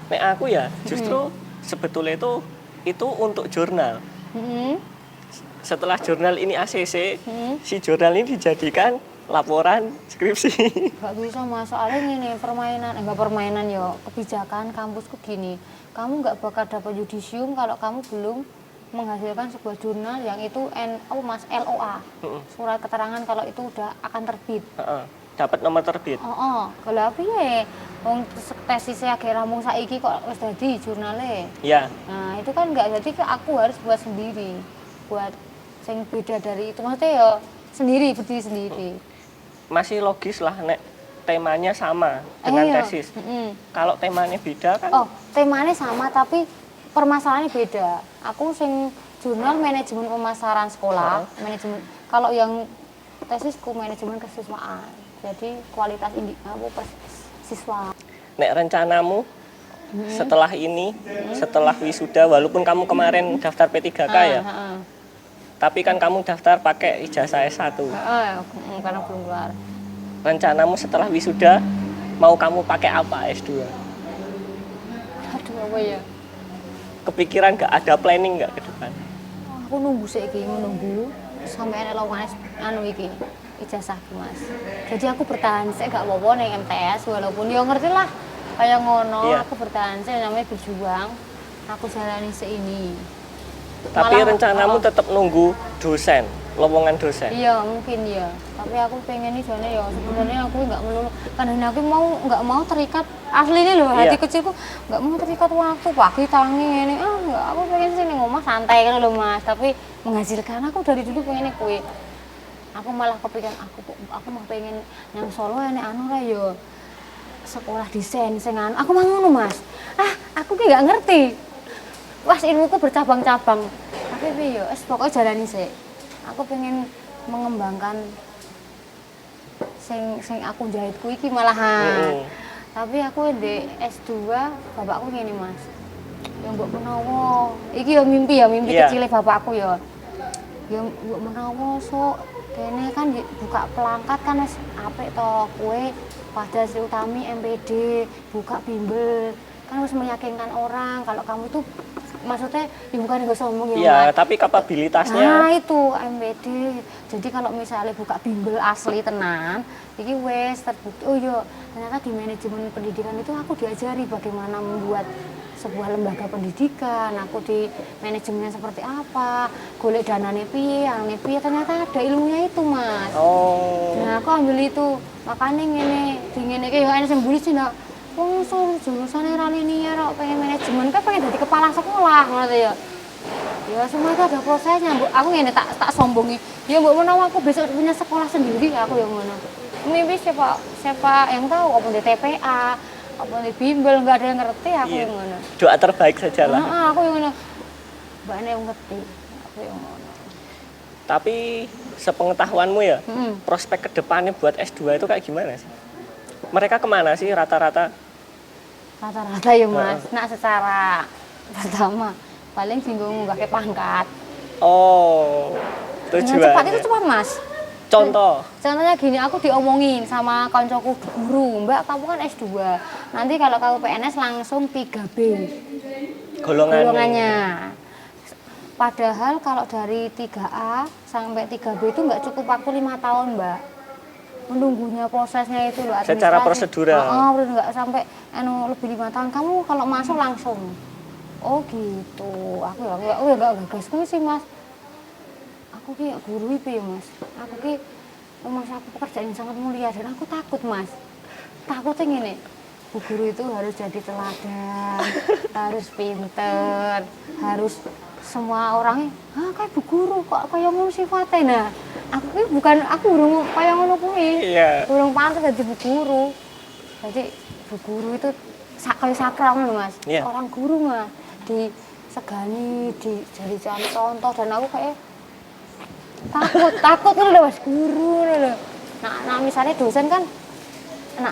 [SPEAKER 1] Nek aku ya, justru sebetulnya itu untuk jurnal. Setelah jurnal ini ACC, si jurnal ini dijadikan laporan skripsi.
[SPEAKER 2] Gak bisa, Mas, soalnya ini enggak permainan ya, kebijakan kampusku gini. Kamu nggak bakal dapat yudisium kalau kamu belum menghasilkan sebuah jurnal yang itu LOA, surat keterangan kalau itu udah akan terbit.
[SPEAKER 1] Dapat nomor terbit.
[SPEAKER 2] Kalau piye? Wong tesisnya agak rampung saiki kok wis dadi jurnale.
[SPEAKER 1] Ya.
[SPEAKER 2] Nah, itu kan enggak, jadi aku harus buat sendiri. Buat yang beda dari itu, maksudnya ya berdiri sendiri.
[SPEAKER 1] Masih logis lah nek temanya sama dengan tesis. Kalau temanya beda kan?
[SPEAKER 2] Oh, temanya sama tapi permasalahannya beda. Aku sing jurnal manajemen pemasaran sekolah, manajemen. Kalau yang tesisku manajemen kesiswaan. Jadi kualitas siswa.
[SPEAKER 1] Nek rencanamu setelah ini, setelah wisuda, walaupun kamu kemarin daftar P3K ya, tapi kan kamu daftar pakai ijazah S1.
[SPEAKER 2] Karena belum keluar.
[SPEAKER 1] Rencanamu setelah wisuda, mau kamu pakai apa S2?
[SPEAKER 2] Aduh, apa ya?
[SPEAKER 1] Kepikiran nggak, ada planning nggak ke depan?
[SPEAKER 2] Aku nunggu sampai ada lowongan iki ijazah Mas. Jadi aku bertahan sih gak apa-apa ning MTS, walaupun ya ngerti lah kayak ngono.
[SPEAKER 1] Iya.
[SPEAKER 2] Aku bertahan sih, namanya berjuang. Aku jalani seini.
[SPEAKER 1] Tapi rencanamu tetap nunggu dosen, lowongan dosen.
[SPEAKER 2] Iya, mungkin ya. Tapi aku pengen nih soalnya ya sebenarnya aku nggak melulu. Karena aku nggak mau terikat aslinya loh, hati kecilku nggak mau terikat waktu pagi tangi ini. Nggak, aku pengen sih ning omah santai kan loh, Mas. Tapi menghasilkan aku dari dulu pengen kue. Aku malah kepikiran aku mau pengen yang Solo nek anu lah yo sekolah desain sengan. Aku mau ngono, Mas. Aku ki nggak ngerti. Wah, ilmuku bercabang-cabang. Tapi piye yo, pokoknya jalani sih. Aku pengen mengembangkan sing aku jahitku iki malahan. Tapi aku di S2 bapakku ngene, Mas. Ya mbok menawa iki ya mimpi kecile bapakku ya. Ya mbok menawa sok kene kan buka pelangkat kan wis apik to kowe pada Sri Utami MPD buka bimbel kan harus meyakinkan orang kalau kamu tuh maksudnya ya bukan gue sombong ya.
[SPEAKER 1] Iya, tapi kapabilitasnya.
[SPEAKER 2] Nah, itu MPD. Jadi kalau misalnya buka bimbel asli tenan, iki wes terbukti. Oh iya, ternyata di manajemen pendidikan itu aku diajari bagaimana membuat sebuah lembaga pendidikan. Aku di manajemennya seperti apa, golek danane piye, anane piye, ternyata ada ilmunya itu, Mas.
[SPEAKER 1] Oh.
[SPEAKER 2] Nah, aku ambil itu. Makanya ngene iki ya ana sing mbuli sih ndak. Wong jurusannya ra linear kok pengen manajemen kan pengen jadi kepala sekolah ngono ya. Ya semua itu ada prosesnya, Bu. Aku ngene tak sombongi. Ya mbok menawa aku besok punya sekolah sendiri aku yang ngono. Mimpi siapa yang tahu apa di TPA, apa di bimbel enggak ada yang ngerti aku yang ngono.
[SPEAKER 1] Doa terbaik saja lah.
[SPEAKER 2] Aku yang ngono. Mbak yang ngerti. Aku yang ngono.
[SPEAKER 1] Tapi sepengetahuanmu ya, prospek kedepannya buat S2 itu kayak gimana sih? Mereka kemana sih rata-rata?
[SPEAKER 2] Rata-rata ya, Mas. Nah, secara pertama paling singgung nggak kayak pangkat.
[SPEAKER 1] Oh,
[SPEAKER 2] Dengan cepat itu
[SPEAKER 1] tujuannya.
[SPEAKER 2] cepat mas.
[SPEAKER 1] Contoh.
[SPEAKER 2] Contohnya gini, aku diomongin sama koncoku guru, Mbak kamu kan S2, nanti kalau kamu PNS langsung 3B golongannya. Padahal kalau dari 3A sampai 3B itu nggak cukup waktu 5 tahun Mbak. Menunggunya prosesnya itu loh, administrasi.
[SPEAKER 1] Secara prosedural.
[SPEAKER 2] Udah nggak sampai lebih 5 tahun, kamu kalau masuk langsung. Oh gitu, aku ya nggak gagas kuwi sih mas. Aku ki guru IP ya mas, aku ki aku pekerjaan yang sangat mulia dan aku takut mas. Takutnya gini, bu guru itu harus jadi teladan, harus pinter, harus semua orangnya, kayak bu guru kok kayak ngono sifatnya. Nah, aku burung kayak ngono kuwi.
[SPEAKER 1] Iya.
[SPEAKER 2] Burung pantas jadi bu guru. Jadi bu guru itu kayak sakral loh mas.
[SPEAKER 1] Iya.
[SPEAKER 2] Orang guru mah disegani, jadi contoh dan aku kayak takut loh mas guru loh. Nah misalnya dosen kan,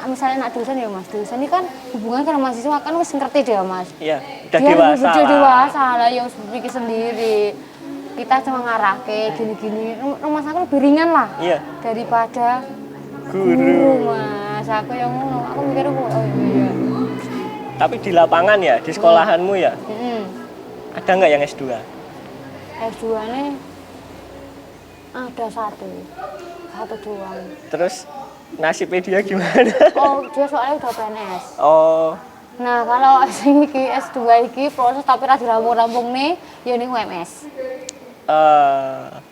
[SPEAKER 2] misalnya dosen ya mas, dosen ini kan hubungan dengan mahasiswa kan wis ngerti dia mas.
[SPEAKER 1] Iya, udah
[SPEAKER 2] Dia
[SPEAKER 1] dewasa
[SPEAKER 2] udah
[SPEAKER 1] lah.
[SPEAKER 2] dewasa lah, yang bikin sendiri. Kita cuma ngarake gini-gini, rumah aku lebih ringan lah
[SPEAKER 1] Iya.
[SPEAKER 2] daripada
[SPEAKER 1] Guru.
[SPEAKER 2] mas. Aku yang ngono, aku mikir oh iya.
[SPEAKER 1] Tapi di lapangan ya, di sekolahanmu ya, ada nggak yang S2?
[SPEAKER 2] S2 nih ada satu doang.
[SPEAKER 1] Terus nasibnya dia gimana?
[SPEAKER 2] Oh dia soalnya udah PNS.
[SPEAKER 1] Oh,
[SPEAKER 2] Nah kalau S2 iki proses tapi ra dirampung-rampung nih, ya ini UMS.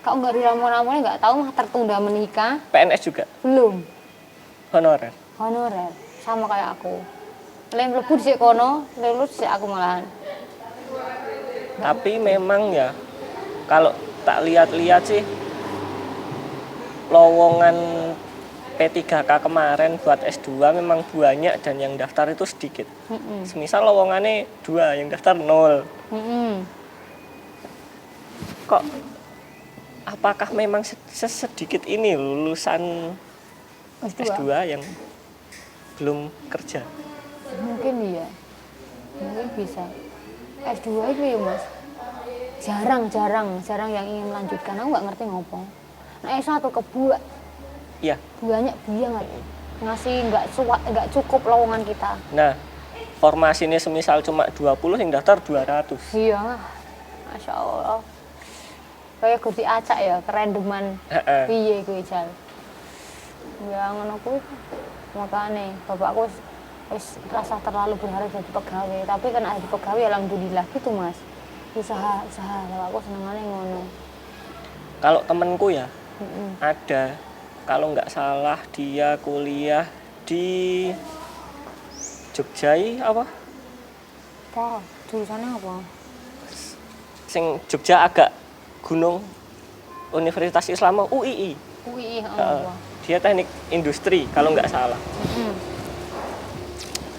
[SPEAKER 2] Kalau nggak dirampung-rampung nggak tahu mah tertunda menikah.
[SPEAKER 1] PNS juga,
[SPEAKER 2] Belum
[SPEAKER 1] honorer.
[SPEAKER 2] honorer sama kayak aku. Lain mlebu dhisik kono, lulus dhisik aku malahan.
[SPEAKER 1] Tapi memang ya, kalau tak lihat-lihat sih, lowongan P3K kemarin buat S2 memang banyak dan yang daftar itu sedikit. Semisal lowongannya 2, yang daftar 0. Kok apakah memang sesedikit ini lulusan S2 yang belum kerja?
[SPEAKER 2] Mungkin iya, mungkin bisa. S2 itu ya mas, jarang yang ingin melanjutkan. Aku nggak ngerti ngopong. Nah S1 kebuat,
[SPEAKER 1] Iya.
[SPEAKER 2] banyak banget ngasih nggak cukup lowongan kita.
[SPEAKER 1] Nah, formasi ini semisal cuma 20 yang daftar 200.
[SPEAKER 2] Iya, masya Allah. Kayak gue diacak ya, kerendeman. Piye gue jal. Ya ngono kuwi. Makane bapakku wis rasa terlalu berharap jadi pegawai, tapi kena jadi pegawai alhamdulillah gitu mas. Usaha bapakku senengane ngono.
[SPEAKER 1] Kalau temenku ya, ada, kalau nggak salah dia kuliah di Jogja apa?
[SPEAKER 2] Apa? Jurusannya apa?
[SPEAKER 1] Sing Jogja agak gunung, Universitas Islam UII.
[SPEAKER 2] UI, apa?
[SPEAKER 1] Dia teknik industri kalau nggak salah.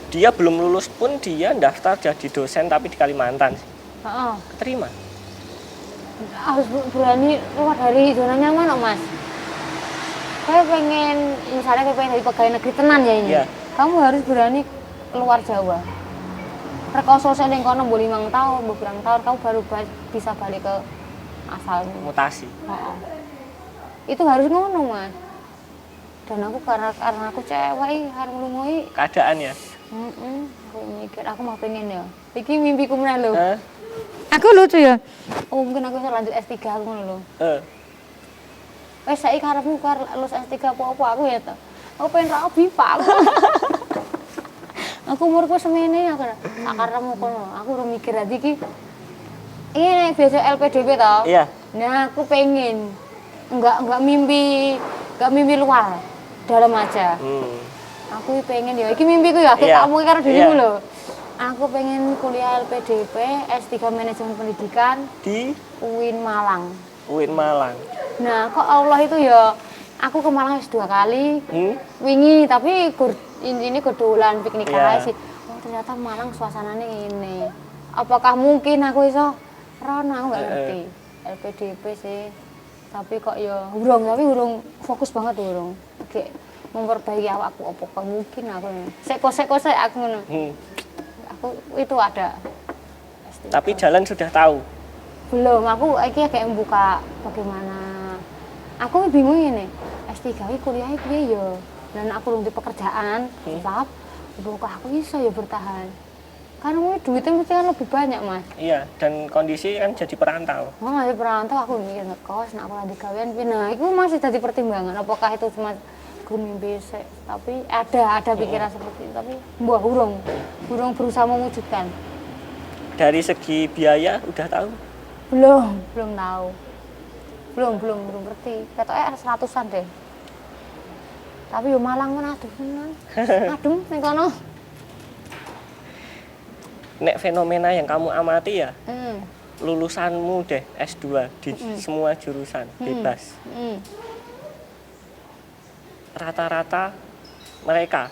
[SPEAKER 1] Dia belum lulus pun dia daftar jadi dosen tapi di Kalimantan. Terima.
[SPEAKER 2] Harus berani keluar dari zona nyaman mas. Saya pengen, misalnya saya pengen dari pegawai negeri tenan ya ini.
[SPEAKER 1] Iya.
[SPEAKER 2] Kamu harus berani keluar Jawa. Rekoso saya yang kono 5 tahun, beberapa tahun kamu baru bisa balik ke asalmu.
[SPEAKER 1] Mutasi.
[SPEAKER 2] Itu harus ngono mas. Dan aku karena aku cewek harus melumui.
[SPEAKER 1] Keadaan ya.
[SPEAKER 2] Aku mikir aku mau pengen ya. Iki mimpiku meneh lho.
[SPEAKER 3] Aku lucu ya.
[SPEAKER 2] Oh mungkin aku bisa lanjut S3 aku ngono lho.
[SPEAKER 3] Eh,
[SPEAKER 2] Saiki karepmu lulus S3 apa aku ya to. Aku pengen ra BIPA aku. Aku umurku semene aku. Tak karepmu kono. Aku udah mikir hati iki. Ini biasa LPDP to.
[SPEAKER 1] Iya.
[SPEAKER 2] Nah, aku pengen enggak mimpi luar. Dalam aja. Aku pengen ya iki mimpiku ya,
[SPEAKER 1] Iya.
[SPEAKER 2] kamu karo dirimu
[SPEAKER 1] Iya.
[SPEAKER 2] lho. Aku pengen kuliah LPDP, S3 Manajemen Pendidikan
[SPEAKER 1] Di
[SPEAKER 2] UIN Malang.
[SPEAKER 1] UIN Malang.
[SPEAKER 2] Nah, kok Allah itu ya, aku ke Malang 2 kali, wingi, tapi ini dolan piknik aja sih. Oh ternyata Malang suasananya ini. Apakah mungkin aku iso? Rono aku nggak ngerti. LPDP sih, tapi kok ya urung fokus banget urung. Kayak memperbaiki awakku, apakah mungkin aku sek aku ngono. Aku itu ada S3.
[SPEAKER 1] Tapi jalan sudah tahu.
[SPEAKER 2] Belum, aku iki agak membuka bagaimana. Aku bingung ini. S3 iki kuliah piye ya? Dan aku belum di pekerjaan, tetap buka aku bisa ya bertahan. Karena duitnya mesti kan lebih banyak, Mas.
[SPEAKER 1] Iya, dan kondisi kan jadi perantau.
[SPEAKER 2] Oh, masih perantau aku mikir ngekos, nak aku lagi gawean piye. Nah, itu masih jadi pertimbangan. Apakah itu cuma gue mimpi sih? Tapi ada pikiran seperti itu, tapi mbah urung berusaha mewujudkan.
[SPEAKER 1] Dari segi biaya udah tahu.
[SPEAKER 2] Belum tahu. Belum ngerti. Ketoknya 100-an deh. Tapi yo Malang men aduh tenan. Adem ning kono.
[SPEAKER 1] Nek fenomena yang kamu amati ya, lulusanmu deh S2 di semua jurusan bebas. Rata-rata mereka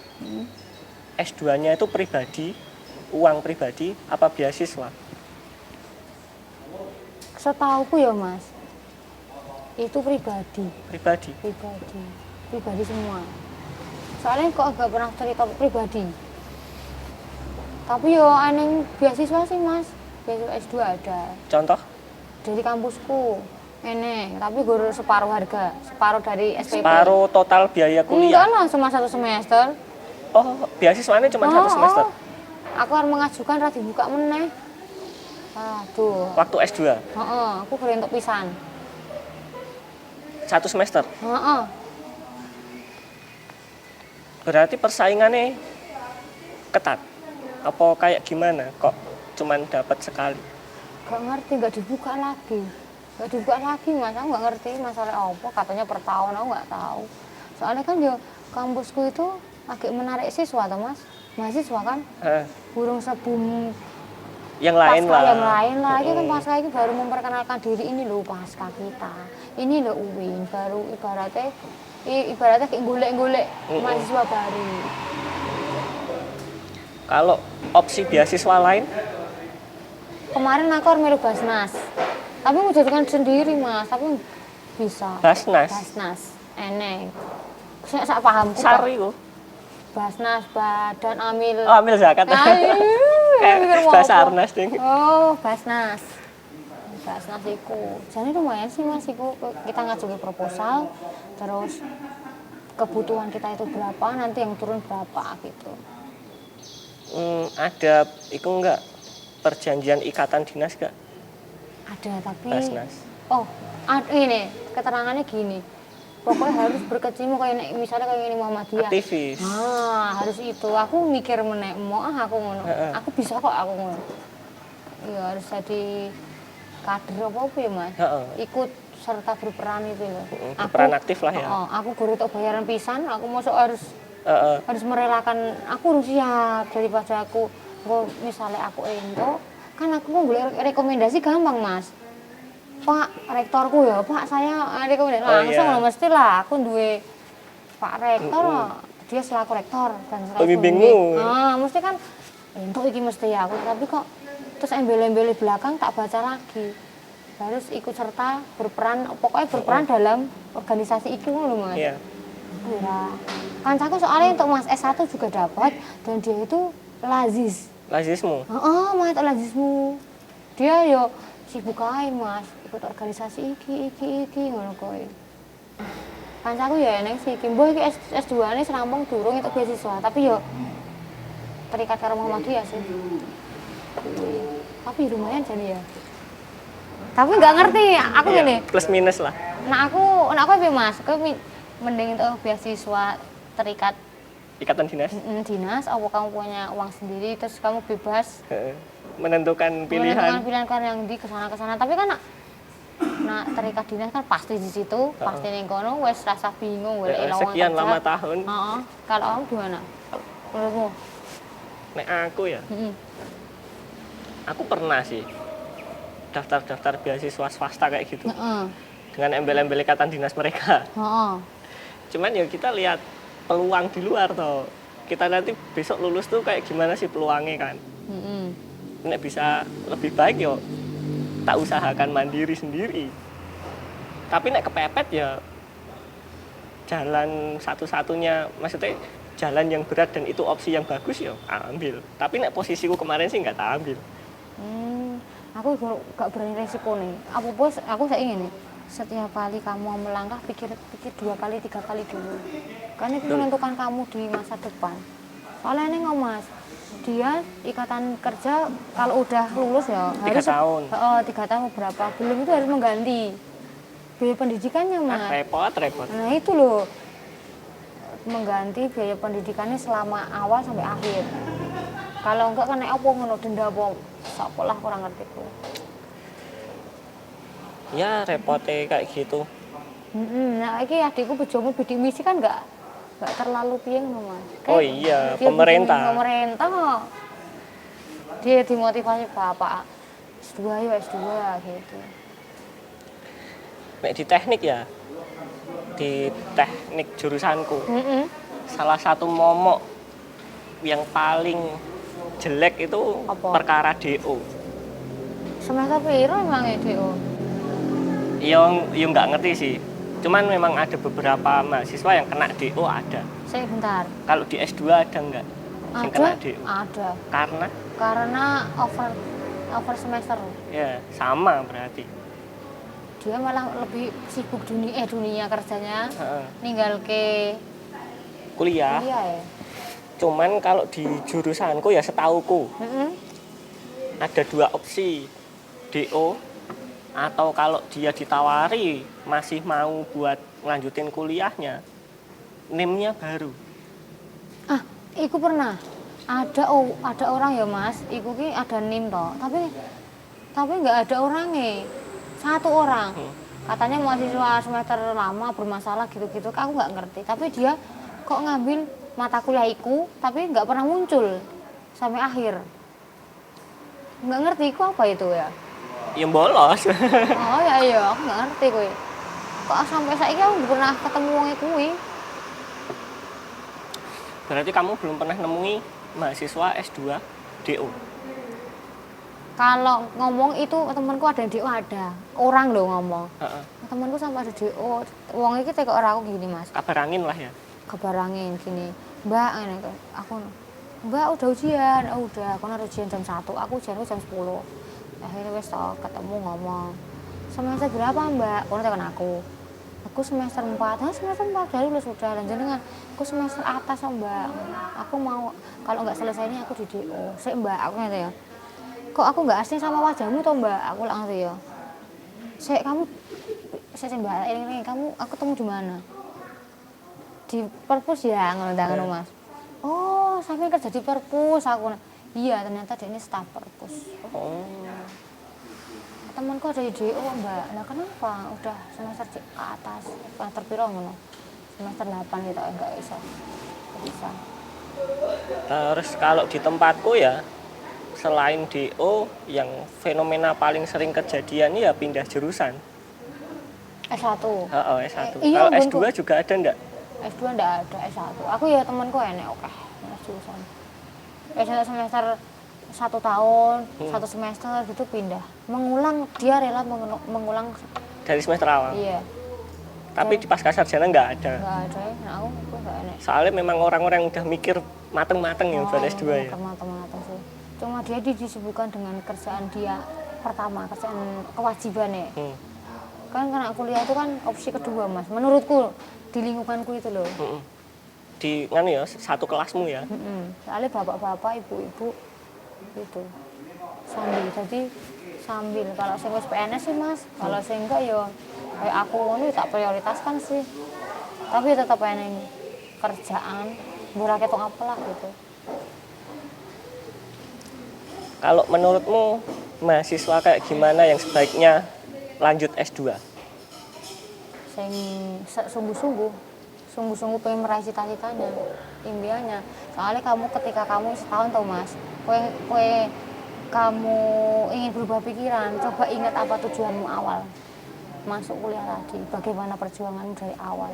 [SPEAKER 1] S2-nya itu pribadi, uang pribadi apa beasiswa?
[SPEAKER 2] Setauku ya Mas, itu pribadi semua. Soalnya kok agak pernah cerita pribadi. Tapi yo aneh beasiswa sih Mas, beasiswa S2 ada.
[SPEAKER 1] Contoh?
[SPEAKER 2] Dari kampusku, ini, tapi gue separuh harga, separuh dari SPP.
[SPEAKER 1] Separuh total biaya kuliah?
[SPEAKER 2] Enggak lah, cuma 1 semester.
[SPEAKER 1] Oh, beasiswanya cuma 1 semester?
[SPEAKER 2] Aku harus mengajukan, harus dibuka meneh. Aduh.
[SPEAKER 1] Waktu S2?
[SPEAKER 2] Aku keren untuk pisan.
[SPEAKER 1] 1 semester? Berarti persaingannya ketat? Apa kayak gimana? Kok cuman dapat sekali?
[SPEAKER 2] Gak ngerti, gak dibuka lagi Mas, aku gak ngerti masalah apa, katanya per tahun, aku gak tahu. Soalnya kan yo kampusku itu agak menarik siswa toh Mas, mahasiswa kan, burung sebum
[SPEAKER 1] yang lain lah.
[SPEAKER 2] Ini kan pasca ini baru memperkenalkan diri, ini loh pasca kita, ini loh UIN, baru ibaratnya kayak golek-golek mahasiswa baru.
[SPEAKER 1] Kalau opsi beasiswa lain?
[SPEAKER 2] Kemarin aku harus milu Basnas, tapi mau jadikan sendiri Mas, tapi bisa.
[SPEAKER 1] Basnas?
[SPEAKER 2] Eneng. Saya pahamku.
[SPEAKER 1] Sari kok.
[SPEAKER 2] Basnas, Badan Amil.
[SPEAKER 1] Oh, amil zakat. Basarnas ding.
[SPEAKER 2] Oh, Basnas iku. Jadi lumayan sih Mas, iku kita ngajuin proposal, terus kebutuhan kita itu berapa, nanti yang turun berapa gitu.
[SPEAKER 1] Ada itu enggak perjanjian ikatan dinas enggak?
[SPEAKER 2] Ada tapi
[SPEAKER 1] Basnas.
[SPEAKER 2] Oh, ini keterangannya gini. Pokoknya harus berkecimpung kayak misalnya kayak ini Muhammadiyah.
[SPEAKER 1] Aktivis.
[SPEAKER 2] Harus itu. Aku mikir mau aku ngono. Aku bisa kok aku ngono. Iya, harus jadi kader apa ya, Mas? Ikut serta berperan itu loh.
[SPEAKER 1] Berperan aktif lah ya.
[SPEAKER 2] Aku guru untuk bayaran pisan, aku masuk harus merelakan, aku harus siap daripada aku misalnya aku ento kan aku mau boleh rekomendasi gampang Mas. Pak rektorku ya, Pak saya rekomendasi langsung lah mesti lah aku duwe Pak rektor, dia selaku rektor dan selaku
[SPEAKER 1] pembimbingmu.
[SPEAKER 2] Mesti kan ento iki mesti ya aku, tapi kok terus embel-embel belakang tak baca lagi. Harus ikut serta berperan, pokoknya berperan dalam organisasi itu loh Mas.
[SPEAKER 1] Iya.
[SPEAKER 2] Kancaku soalnya untuk Mas S1 juga dapat dan dia itu
[SPEAKER 1] Lazismu?
[SPEAKER 2] Mas lazismu. Dia yo sibuk aja Mas, ikut organisasi iki ngono kowe. Kancaku ya eneng sih, Kimbo iki S2 ini serampung durung itu beasiswa, tapi yo terikat karo Muhammadiyah sih. Tapi lumayan jadi ya. Tapi nggak ngerti, aku gini.
[SPEAKER 1] Plus minus lah.
[SPEAKER 2] Nah aku apa Mas? Aku mending itu beasiswa terikat
[SPEAKER 1] ikatan dinas.
[SPEAKER 2] Dinas, apa kamu punya uang sendiri terus kamu bebas
[SPEAKER 1] menentukan pilihan
[SPEAKER 2] kan yang di kesana. Tapi kan nak terikat dinas kan pasti di situ, pasti ning kono wes rasa bingung golek lowongan
[SPEAKER 1] sekian lama tahun.
[SPEAKER 2] Kalau kamu gimana? Menurutmu?
[SPEAKER 1] Nek aku ya. Aku pernah sih daftar beasiswa swasta kayak gitu. Dengan embel-embel ikatan dinas mereka. Cuman ya kita lihat peluang di luar toh. Kita nanti besok lulus tuh kayak gimana sih peluangnya kan. Nek bisa lebih baik yo tak usahakan mandiri sendiri. Tapi nek kepepet ya jalan satu-satunya, maksudnya jalan yang berat dan itu opsi yang bagus ya ambil. Tapi nek posisiku kemarin sih nggak tak ambil.
[SPEAKER 2] Aku gak berani resiko nih. Apa bos, aku saya ingin nih. Setiap kali kamu mau melangkah, pikir 2 kali, 3 kali dulu. Karena itu menentukan kamu di masa depan. Soalnya ini Mas, dia ikatan kerja kalau udah lulus ya
[SPEAKER 1] 3
[SPEAKER 2] harus
[SPEAKER 1] tahun.
[SPEAKER 2] 3 tahun berapa? Belum itu harus mengganti biaya pendidikannya Mas.
[SPEAKER 1] Repot.
[SPEAKER 2] Nah itu loh, mengganti biaya pendidikannya selama awal sampai akhir. Kalau enggak kan apa ngono denda apa sekolah kurang ngerti tuh.
[SPEAKER 1] Ya repotnya kayak gitu.
[SPEAKER 2] Nah iki adikku bojomu bidik misi kan enggak terlalu piye ngono Mas.
[SPEAKER 1] Oh iya,
[SPEAKER 2] Dia
[SPEAKER 1] pemerintah.
[SPEAKER 2] pemerintah kok. Dia dimotivasi bapak S2 ya S2 gitu.
[SPEAKER 1] Nek di teknik ya, di teknik jurusanku, salah satu momok yang paling jelek itu
[SPEAKER 2] Apa?
[SPEAKER 1] perkara DO.
[SPEAKER 2] Semester piro emang ya DO?
[SPEAKER 1] Ya nggak ngerti sih. Cuman memang ada beberapa mahasiswa yang kena DO ada.
[SPEAKER 2] Saya bentar.
[SPEAKER 1] Kalau di S2 ada nggak yang kena DO?
[SPEAKER 2] Ada.
[SPEAKER 1] Karena
[SPEAKER 2] Over semester.
[SPEAKER 1] ya sama berarti.
[SPEAKER 2] Dia malah lebih sibuk dunia kerjanya.
[SPEAKER 1] Heeh.
[SPEAKER 2] Ninggal ke
[SPEAKER 1] Kuliah.
[SPEAKER 2] kuliah ya.
[SPEAKER 1] Cuman kalau di jurusanku ya setauku ada 2 opsi, DO atau kalau dia ditawari masih mau buat ngelanjutin kuliahnya, NIM-nya baru.
[SPEAKER 2] Ah, iku pernah. Ada orang ya Mas, iku ki ada NIM toh, tapi nggak ada orangnya. 1 orang. Katanya mahasiswa semester lama bermasalah gitu-gitu, aku nggak ngerti. Tapi dia kok ngambil mata kuliah iku, tapi nggak pernah muncul sampai akhir. Nggak ngerti iku apa itu ya?
[SPEAKER 1] Yang bolos.
[SPEAKER 2] Oh iya, aku nggak ngerti kuwi. Kok sampai saiki aku nggak pernah ketemu wong kuwi.
[SPEAKER 1] Berarti kamu belum pernah nemui mahasiswa S2 DO.
[SPEAKER 2] Kalau ngomong itu temanku ada yang DO ada. Orang loh ngomong.
[SPEAKER 1] Heeh.
[SPEAKER 2] Temanku sampai ada DO. Wong iki teko ora aku gini, Mas.
[SPEAKER 1] Kabar angin lah ya.
[SPEAKER 2] Kebarangin gini. Mbak, ngene aku. Mbak udah ujian, udah. Aku harus ujian jam 1, aku ujianku jam 10. Akhirnya wis ketemu ngomong. Semester berapa, Mbak? Kono tekan aku. Aku semester 4. Semester 4 dari lulus sudah. Dan jenengan aku semester atas, Mbak. Aku mau kalau nggak selesai ini aku di DO. Sik, Mbak, aku ngene ya. Kok aku nggak asing sama wajahmu toh, Mbak? Aku langsung ya. Sik, kamu Mbak, ini kamu aku ketemu di mana? Di perpus ya, ngono Mas. Oh, sampai kerja di perpus aku. Iya, ternyata dia ini staf perpus.
[SPEAKER 1] Oh.
[SPEAKER 2] Temanku ada di DO, Mbak. Nah, kenapa? Udah semester ke atas. Semester piro ngono? Semester 8 gitu, enggak bisa. Enggak bisa.
[SPEAKER 1] Terus kalau di tempatku ya, selain DO yang fenomena paling sering kejadian ya pindah jurusan.
[SPEAKER 2] S1.
[SPEAKER 1] Heeh, S1.
[SPEAKER 2] Iya,
[SPEAKER 1] Kalau
[SPEAKER 2] bengku.
[SPEAKER 1] S2 juga ada enggak?
[SPEAKER 2] S2 enggak ada, S1. Aku ya temanku enek oke. Jurusan. S1 semester 1 tahun, 1 semester gitu pindah. Mengulang, dia rela mengulang.
[SPEAKER 1] Dari semester awal.
[SPEAKER 2] Iya,
[SPEAKER 1] Tapi di pasca sarjana nggak ada.
[SPEAKER 2] enggak ada ya. Nah, aku enggak enek.
[SPEAKER 1] Soalnya memang orang-orang yang udah mikir mateng-mateng yang buat S2 ya.
[SPEAKER 2] Teman-teman sih. Cuma dia disibukkan dengan kerjaan dia pertama, kerjaan kewajibannya. Kan karena kuliah itu kan opsi kedua, Mas. Menurutku di lingkunganku itu loh.
[SPEAKER 1] Di nganu ya, satu kelasmu ya.
[SPEAKER 2] Soalnya bapak-bapak, ibu-ibu itu sambil kalau sing wis PNS sih Mas, kalau sing enggak ya kayak aku ngono tak prioritaskan sih. Tapi tetap pengen kerjaan, ora ketok apalah gitu.
[SPEAKER 1] Kalau menurutmu mahasiswa kayak gimana yang sebaiknya lanjut S2?
[SPEAKER 2] Sing sungguh-sungguh pengen meraih cita-citanya, impiannya. Soalnya ketika kamu setahun tau Mas, kamu ingin berubah pikiran, coba ingat apa tujuanmu awal masuk kuliah tadi, bagaimana perjuanganmu dari awal.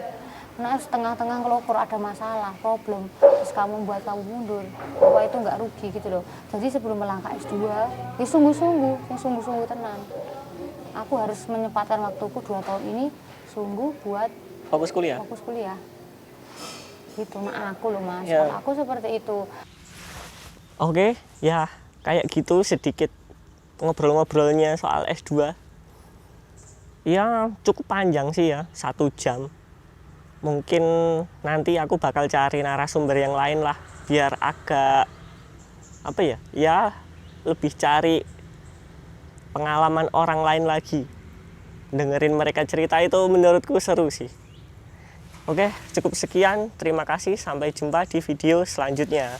[SPEAKER 2] Nah setengah-tengah ngelokur ada masalah, problem, terus kamu buat kamu mundur, bahwa itu nggak rugi gitu loh. Jadi sebelum melangkah S2, ya sungguh-sungguh tenang. Aku harus menyempatkan waktuku 2 tahun ini sungguh buat
[SPEAKER 1] Fokus kuliah?
[SPEAKER 2] fokus kuliah. Gitu, nah aku loh Mas,
[SPEAKER 1] Ya.
[SPEAKER 2] kalau aku seperti itu.
[SPEAKER 1] Oke, ya kayak gitu sedikit ngobrol-ngobrolnya soal S2 ya cukup panjang sih ya, 1 jam. Mungkin nanti aku bakal cari narasumber yang lain lah, biar agak apa ya, ya lebih cari pengalaman orang lain lagi. Dengerin mereka cerita itu menurutku seru sih. Oke, cukup sekian. Terima kasih. Sampai jumpa di video selanjutnya.